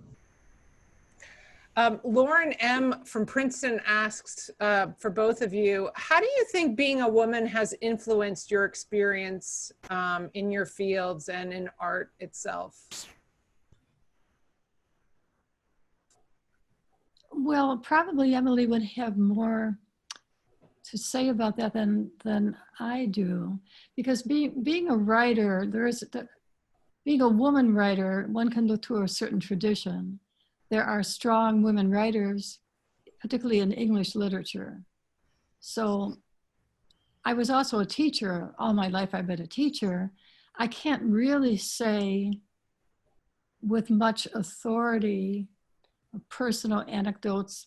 Lauren M. from Princeton asks for both of you, how do you think being a woman has influenced your experience in your fields and in art itself? Well, probably Emily would have more to say about that than I do, because being a writer, being a woman writer, one can look to a certain tradition. There are strong women writers, particularly in English literature. So I was also a teacher. All my life I've been a teacher. I can't really say with much authority, personal anecdotes.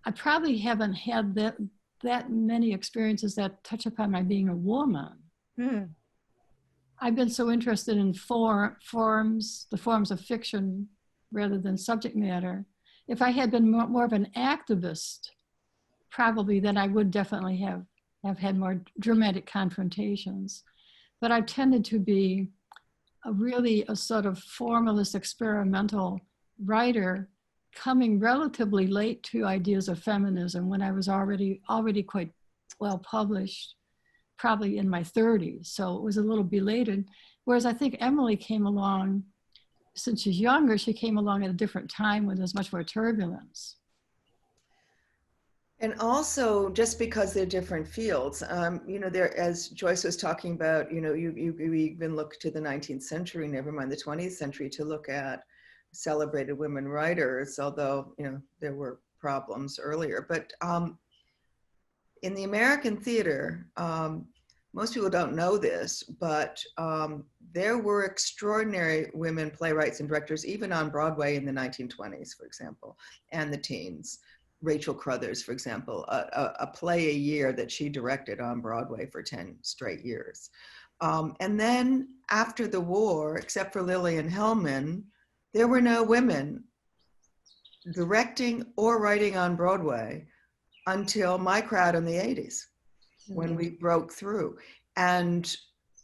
I probably haven't had that many experiences that touch upon my being a woman. I've been so interested in forms, the forms of fiction rather than subject matter. If I had been more of an activist, probably then I would definitely have had more dramatic confrontations. But I tended to be a sort of formalist experimental writer, coming relatively late to ideas of feminism when I was already quite well published, probably in my 30s. So it was a little belated. Whereas I think Emily came along, since she's younger, she came along at a different time when there's much more turbulence. And also, just because they're different fields, there, as Joyce was talking about, you even look to the 19th century, never mind the 20th century, to look at celebrated women writers, although, there were problems earlier. But in the American theater, most people don't know this, but there were extraordinary women playwrights and directors, even on Broadway in the 1920s, for example, and the teens. Rachel Crothers, for example, a play a year that she directed on Broadway for 10 straight years. And then after the war, except for Lillian Hellman, there were no women directing or writing on Broadway until my crowd in the 80s, when we broke through. And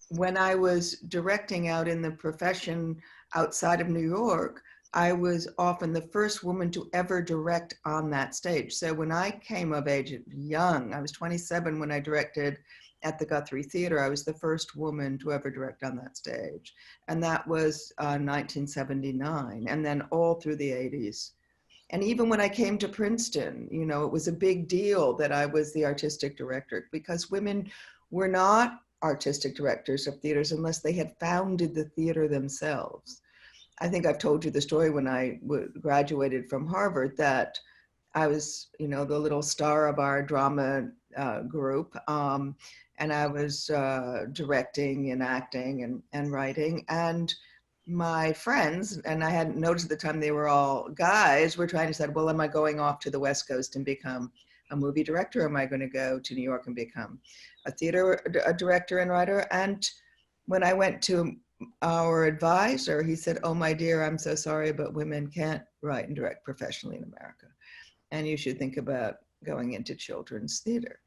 when I was directing out in the profession outside of New York, I was often the first woman to ever direct on that stage. So when I came of age young, I was 27 when I directed at the Guthrie Theater. I was the first woman to ever direct on that stage. And that was 1979, and then all through the 80s. And even when I came to Princeton, it was a big deal that I was the artistic director, because women were not artistic directors of theaters unless they had founded the theater themselves. I think I've told you the story when I graduated from Harvard, that I was, the little star of our drama group, and I was directing and acting and writing. And my friends, and I hadn't noticed at the time they were all guys, were trying to say, well, am I going off to the West Coast and become a movie director? Or am I going to go to New York and become a theater director and writer? And when I went to our advisor, he said, "Oh, my dear, I'm so sorry, but women can't write and direct professionally in America. And you should think about going into children's theater."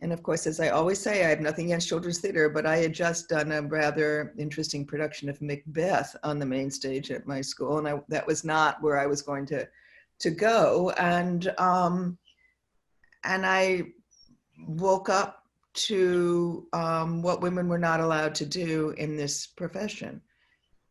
And of course, as I always say, I have nothing against children's theater, but I had just done a rather interesting production of Macbeth on the main stage at my school, and that was not where I was going to go. And I woke up to what women were not allowed to do in this profession.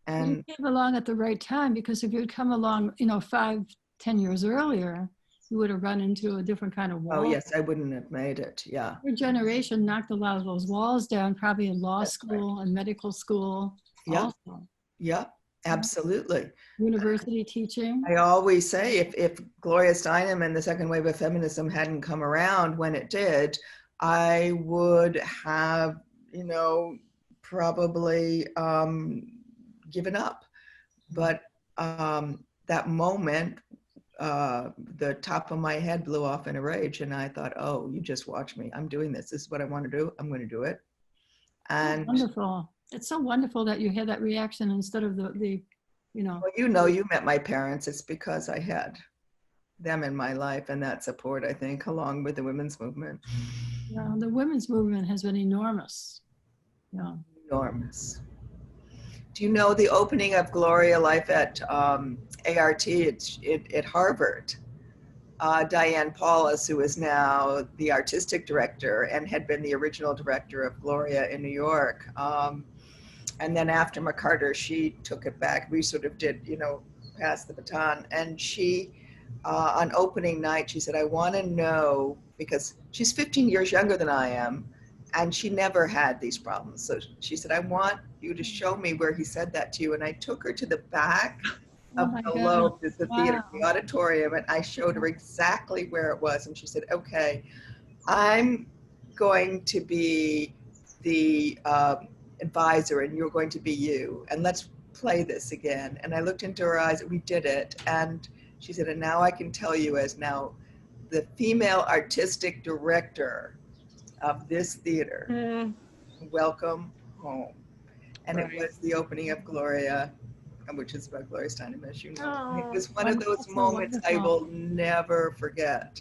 And you came along at the right time, because if you'd come along, 5, 10 years earlier, you would have run into a different kind of wall. oh yes, I wouldn't have made it. Yeah. Your generation knocked a lot of those walls down, probably in law That's school and medical school. Yeah. Also. Yeah, absolutely. University teaching. I always say if Gloria Steinem and the second wave of feminism hadn't come around when it did, I would have, probably given up. But that moment, the top of my head blew off in a rage, and I thought, oh, you just watch me. I'm doing this. This is what I want to do. I'm going to do it. And wonderful. It's so wonderful that you had that reaction instead of the. Well, you met my parents. It's because I had them in my life and that support, I think, along with the women's movement. Yeah, the women's movement has been enormous. Yeah. Enormous. Do you know the opening of Gloria Life at ART at Harvard? Diane Paulus, who is now the artistic director and had been the original director of Gloria in New York. And then after McCarter, she took it back. We sort of did, pass the baton. And she, on opening night, she said, I want to know, because she's 15 years younger than I am, and she never had these problems. So she said, I want you to show me where he said that to you. And I took her to the back of the lobe, the theater, the auditorium, and I showed her exactly where it was. And she said, okay, I'm going to be the advisor and you're going to be you, and let's play this again. And I looked into her eyes, we did it, and she said, and now I can tell you, as now the female artistic director of this theater, welcome home. And it was the opening of Gloria, which is about Gloria Steinem, as you know. It was one of those moments I will never forget.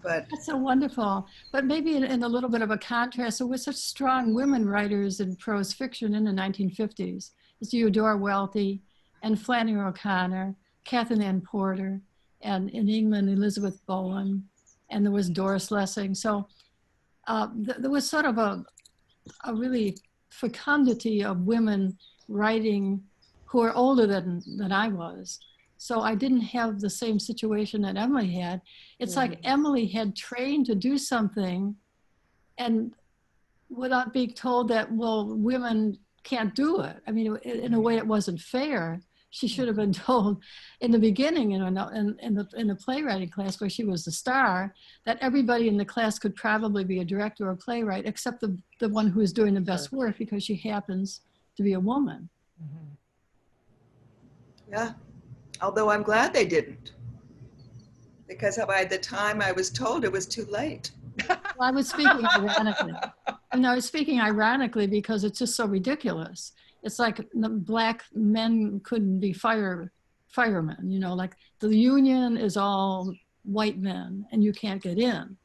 But that's so wonderful. But maybe in a little bit of a contrast, there were such strong women writers in prose fiction in the 1950s. It's Eudora Welty and Flannery O'Connor, Catherine Ann Porter, and in England, Elizabeth Bowen, and there was Doris Lessing. So there was sort of a really fecundity of women writing who are older than I was. So I didn't have the same situation that Emily had. It's like Emily had trained to do something, and without being told that, well, women can't do it. I mean, in a way it wasn't fair. She should have been told in the beginning, in the playwriting class where she was the star, that everybody in the class could probably be a director or a playwright, except the one who is doing the best work, because she happens to be a woman. Yeah. Although I'm glad they didn't, because by the time I was told, it was too late. Well, I was speaking ironically. And I was speaking ironically because it's just so ridiculous. It's like black men couldn't be firemen, like the union is all white men and you can't get in.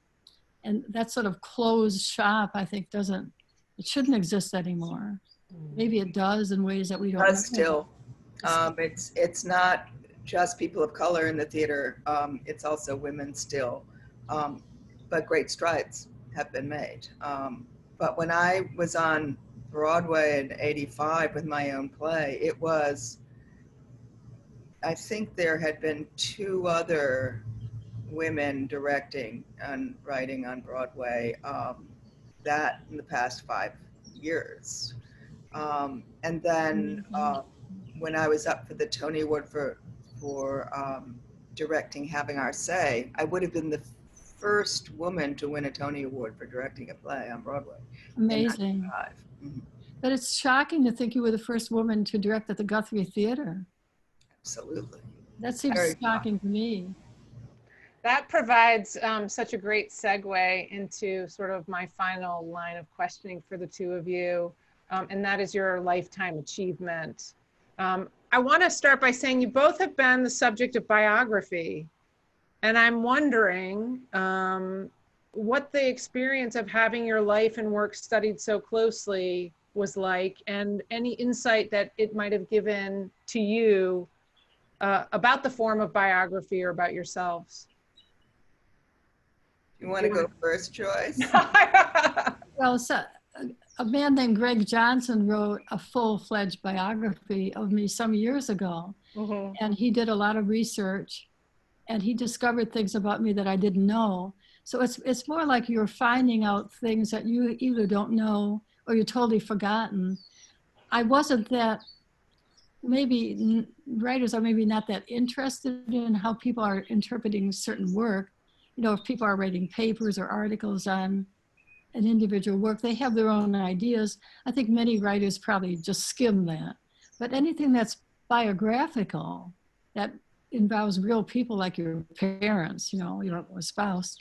And that sort of closed shop, I think, it shouldn't exist anymore. Maybe it does in ways that we don't know. It does still. It's not just people of color in the theater, it's also women still, but great strides have been made. But when I was on Broadway in '85 with my own play, I think there had been 2 other women directing and writing on Broadway, that in the past 5 years. And then when I was up for the Tony Award for directing Having Our Say, I would have been the first woman to win a Tony Award for directing a play on Broadway. Amazing. But it's shocking to think you were the first woman to direct at the Guthrie Theater. Absolutely. That seems shocking to me. That provides such a great segue into sort of my final line of questioning for the two of you. and that is your lifetime achievement. I want to start by saying you both have been the subject of biography, and I'm wondering what the experience of having your life and work studied so closely was like, and any insight that it might have given to you about the form of biography or about yourselves. You want to go first, Joyce? Well, so, a man named Greg Johnson wrote a full-fledged biography of me some years ago. Mm-hmm. And he did a lot of research, and he discovered things about me that I didn't know. So it's more like you're finding out things that you either don't know or you're totally forgotten. I wasn't that, maybe writers are maybe not that interested in how people are interpreting certain work. You know, if people are writing papers or articles on an individual work, they have their own ideas. I think many writers probably just skim that. But anything that's biographical, that involves real people like your parents, you know, your spouse,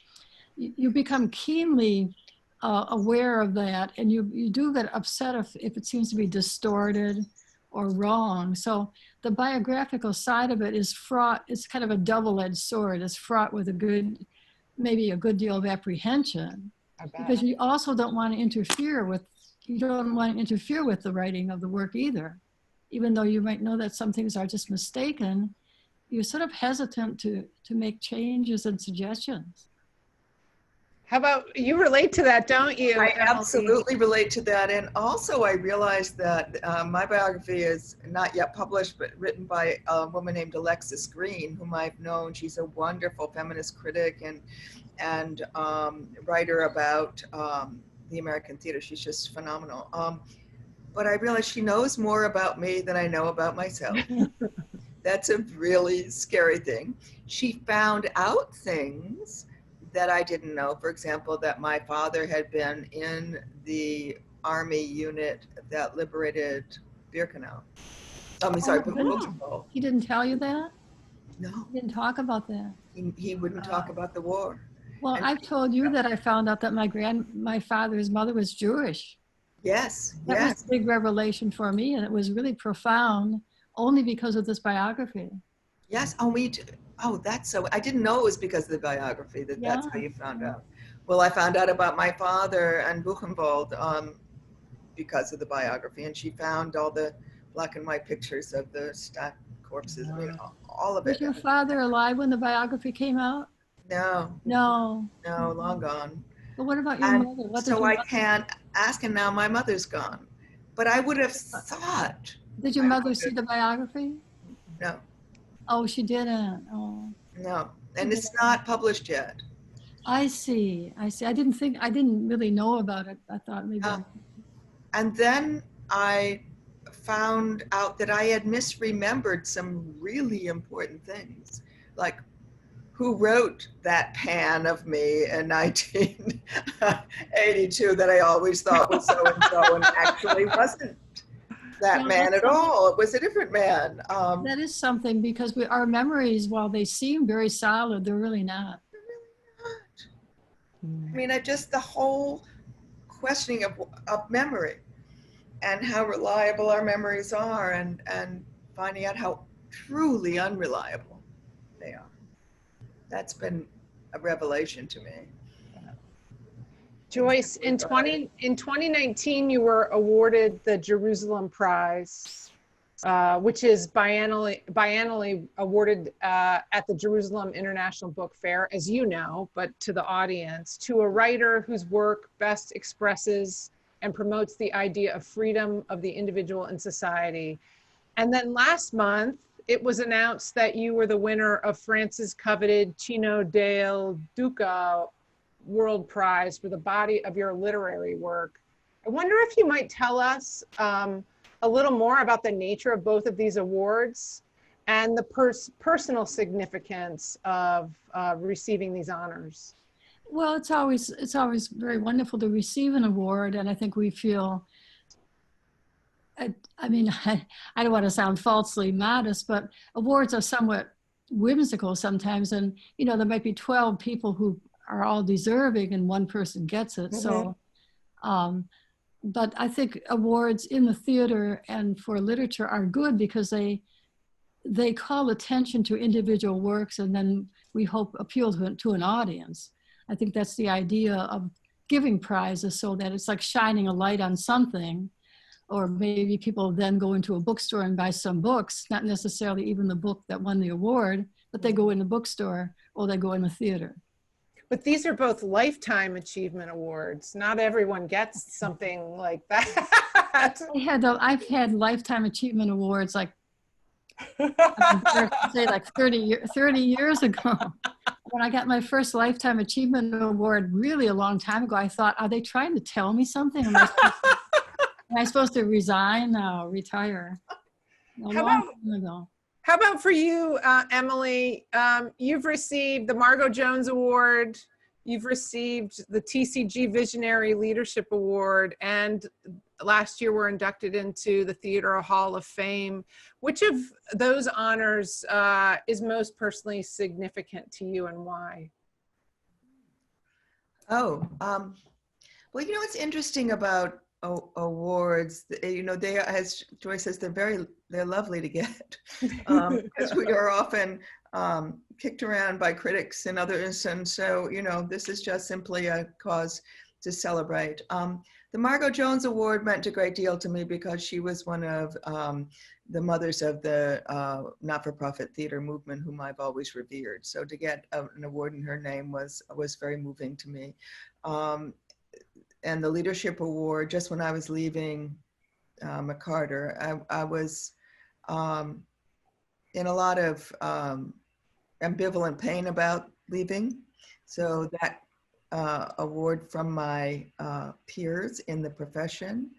you become keenly aware of that, and you do get upset if it seems to be distorted or wrong. So the biographical side of it is fraught, it's kind of a double-edged sword. It's fraught with maybe a good deal of apprehension, because you also don't want to interfere with the writing of the work either. Even though you might know that some things are just mistaken, you're sort of hesitant to make changes and suggestions. How about, you relate to that, don't you? I absolutely relate to that. And also I realized that my biography is not yet published, but written by a woman named Alexis Green, whom I've known. She's a wonderful feminist critic and writer about the American theater. She's just phenomenal. But I realized she knows more about me than I know about myself. That's a really scary thing. She found out things that I didn't know. For example, that my father had been in the army unit that liberated Birkenau. Bookstore. He didn't tell you that? No. He didn't talk about that? He wouldn't talk about the war. Well, I've told you that I found out that my father's mother was Jewish. Yes, That was a big revelation for me, and it was really profound, only because of this biography. Yes, that's so, I didn't know it was because of the biography that's how you found out. Well, I found out about my father and Buchenwald because of the biography, and she found all the black and white pictures of the stacked corpses, I mean, all of it. Was your father alive when the biography came out? No, long gone. But what about your mother? So I can't ask him now, my mother's gone. But I would have thought. Did your mother see the biography? No. Oh, she didn't. Oh. No, and it's not published yet. I see. I didn't really know about it. I thought maybe. And then I found out that I had misremembered some really important things, like who wrote that pan of me in 1982 that I always thought was so-and-so and actually wasn't that man at all. It was a different man. That is something, because our memories, while they seem very solid, they're really not. They're really not. I mean, just the whole questioning of memory and how reliable our memories are, and finding out how truly unreliable they are. That's been a revelation to me. Joyce, in 2019, you were awarded the Jerusalem Prize, which is biannually awarded at the Jerusalem International Book Fair, as you know, but to the audience, to a writer whose work best expresses and promotes the idea of freedom of the individual in society. And then last month, it was announced that you were the winner of France's coveted Cino del Duca World Prize for the body of your literary work. I wonder if you might tell us a little more about the nature of both of these awards and the personal significance of receiving these honors. Well, it's always very wonderful to receive an award, and I think we feel, I don't want to sound falsely modest, but awards are somewhat whimsical sometimes, and there might be 12 people who are all deserving and one person gets it. Mm-hmm. So but I think awards in the theater and for literature are good because they call attention to individual works and then we hope appeal to an audience. I think that's the idea of giving prizes, so that it's like shining a light on something, or maybe people then go into a bookstore and buy some books, not necessarily even the book that won the award, but they go in the bookstore or they go in the theater. But these are both lifetime achievement awards. Not everyone gets something like that. I've had lifetime achievement awards like, I say like 30 years ago. When I got my first lifetime achievement award really a long time ago, I thought, are they trying to tell me something? Am I supposed to resign now, retire? A long time ago. How about for you, Emily? You've received the Margot Jones Award, you've received the TCG Visionary Leadership Award, and last year were inducted into the Theater Hall of Fame. Which of those honors is most personally significant to you, and why? Oh, well, what's interesting about awards, they, as Joyce says, they're lovely to get, because we are often kicked around by critics and others, and so this is just simply a cause to celebrate. The Margot Jones Award meant a great deal to me because she was one of the mothers of the not-for-profit theater movement, whom I've always revered. So to get an award in her name was very moving to me. And the Leadership Award, just when I was leaving McCarter, I was in a lot of ambivalent pain about leaving. So that award from my peers in the profession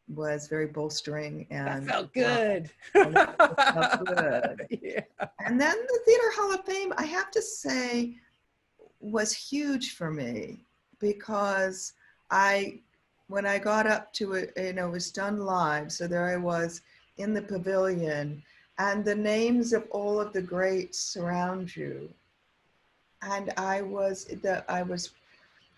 was very bolstering, and that felt good. That felt good. Yeah. And then the Theater Hall of Fame, I have to say, was huge for me, because when I got up to it, it was done live. So there I was in the pavilion, and the names of all of the greats surround you. And I was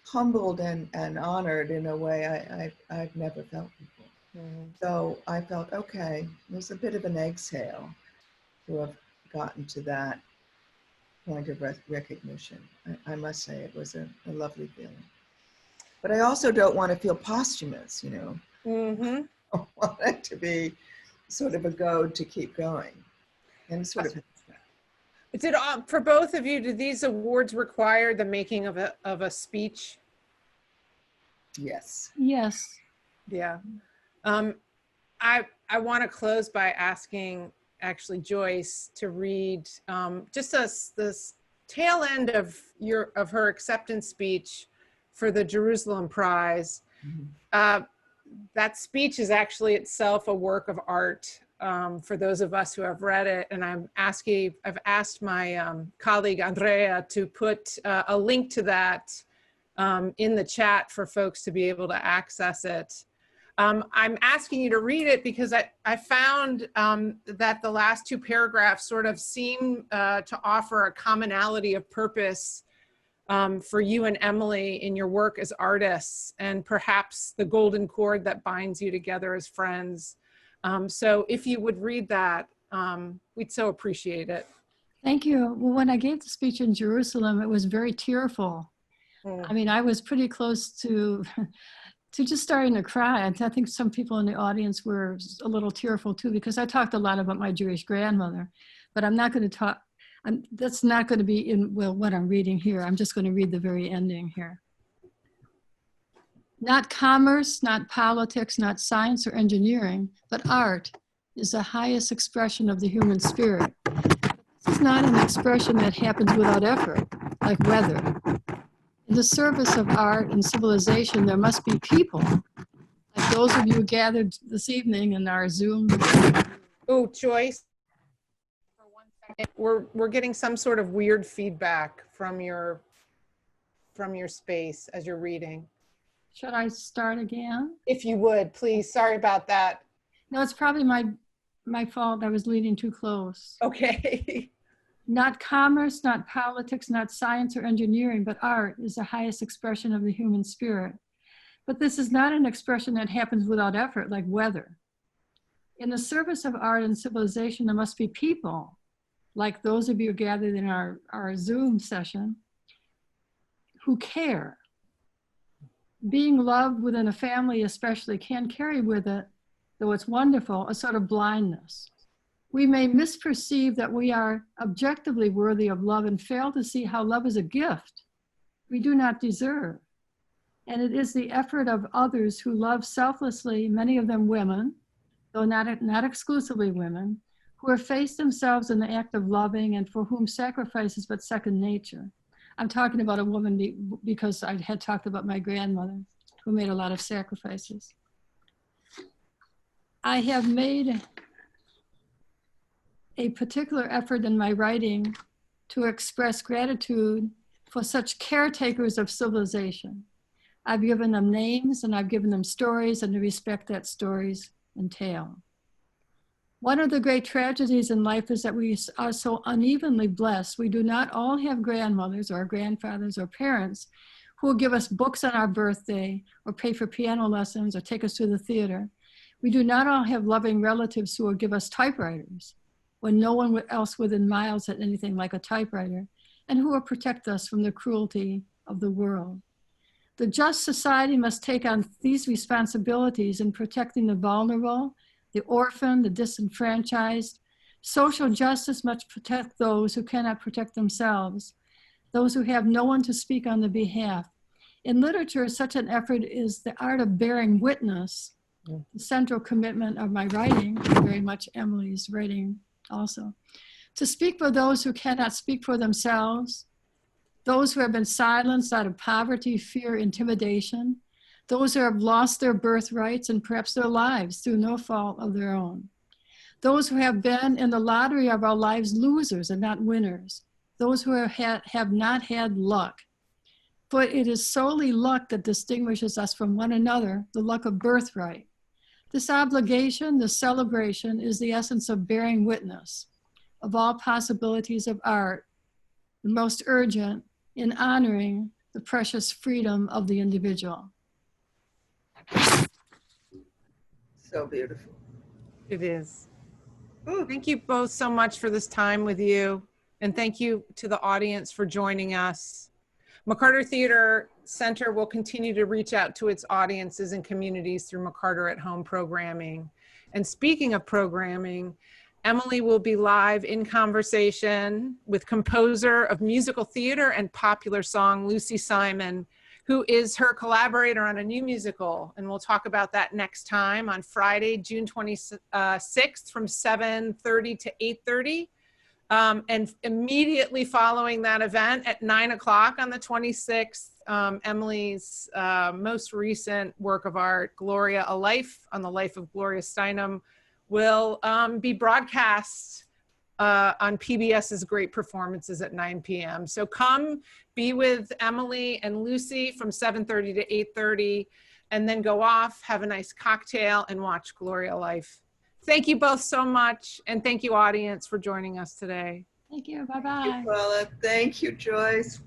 humbled and honored in a way I've never felt before. Mm-hmm. So I felt, okay, it was a bit of an exhale to have gotten to that point of recognition. I must say it was a lovely feeling. But I also don't want to feel posthumous, Mm-hmm. I want it to be sort of a goad to keep going. And sort of. Did for both of you, do these awards require the making of a speech? Yes. Yes. Yeah. I want to close by asking actually Joyce to read just this tail end of her acceptance speech for the Jerusalem Prize. Mm-hmm. That speech is actually itself a work of art for those of us who have read it. And I've asked my colleague Andrea to put a link to that in the chat for folks to be able to access it. I'm asking you to read it because I found that the last two paragraphs sort of seem to offer a commonality of purpose for you and Emily in your work as artists, and perhaps the golden cord that binds you together as friends. So if you would read that, we'd so appreciate it. Thank you. Well, when I gave the speech in Jerusalem, it was very tearful. I mean, I was pretty close to just starting to cry. I think some people in the audience were a little tearful too, because I talked a lot about my Jewish grandmother, but I'm not going to talk. That's not going to be in what I'm reading here. I'm just going to read the very ending here. Not commerce, not politics, not science or engineering, but art is the highest expression of the human spirit. This is not an expression that happens without effort, like weather. In the service of art and civilization, there must be people, like those of you gathered this evening in our Zoom. Oh, Joyce, for 1 second, we're getting some sort of weird feedback from your space as you're reading. Should I start again? If you would, please. Sorry about that. No, it's probably my fault. I was leading too close. Okay. Not commerce, not politics, not science or engineering, but art is the highest expression of the human spirit. But this is not an expression that happens without effort, like weather. In the service of art and civilization, there must be people, like those of you gathered in our Zoom session, who care. Being loved within a family especially can carry with it, though it's wonderful, a sort of blindness. We may misperceive that we are objectively worthy of love and fail to see how love is a gift we do not deserve. And it is the effort of others who love selflessly, many of them women, though not exclusively women, who have faced themselves in the act of loving and for whom sacrifice is but second nature. I'm talking about a woman because I had talked about my grandmother who made a lot of sacrifices. I have made a particular effort in my writing to express gratitude for such caretakers of civilization. I've given them names and I've given them stories and the respect that stories entail. One of the great tragedies in life is that we are so unevenly blessed. We do not all have grandmothers or grandfathers or parents who will give us books on our birthday or pay for piano lessons or take us to the theater. We do not all have loving relatives who will give us typewriters when no one else within miles had anything like a typewriter, and who will protect us from the cruelty of the world. The just society must take on these responsibilities in protecting the vulnerable, the orphan, the disenfranchised. Social justice must protect those who cannot protect themselves, those who have no one to speak on their behalf. In literature, such an effort is the art of bearing witness, the central commitment of my writing, and very much Emily's writing also. To speak for those who cannot speak for themselves, those who have been silenced out of poverty, fear, intimidation, those who have lost their birthrights and perhaps their lives through no fault of their own, those who have been in the lottery of our lives losers and not winners, those who have not had luck. For it is solely luck that distinguishes us from one another, the luck of birthright. This obligation, this celebration, is the essence of bearing witness of all possibilities of art, the most urgent in honoring the precious freedom of the individual. So beautiful. It is. Thank you both so much for this time with you. And thank you to the audience for joining us. McCarter Theater Center will continue to reach out to its audiences and communities through McCarter at Home programming. And speaking of programming, Emily will be live in conversation with composer of musical theater and popular song, Lucy Simon, who is her collaborator on a new musical. And we'll talk about that next time on Friday, June 26th from 7:30 to 8:30. And immediately following that event at 9 o'clock on the 26th, Emily's most recent work of art, Gloria, A Life, on the life of Gloria Steinem, will be broadcast on PBS's Great Performances at 9 p.m. So come be with Emily and Lucy from 7:30 to 8:30, and then go off, have a nice cocktail, and watch Gloria, A Life. Thank you both so much, and thank you, audience, for joining us today. Thank you. Bye-bye. Well, thank you, Joyce.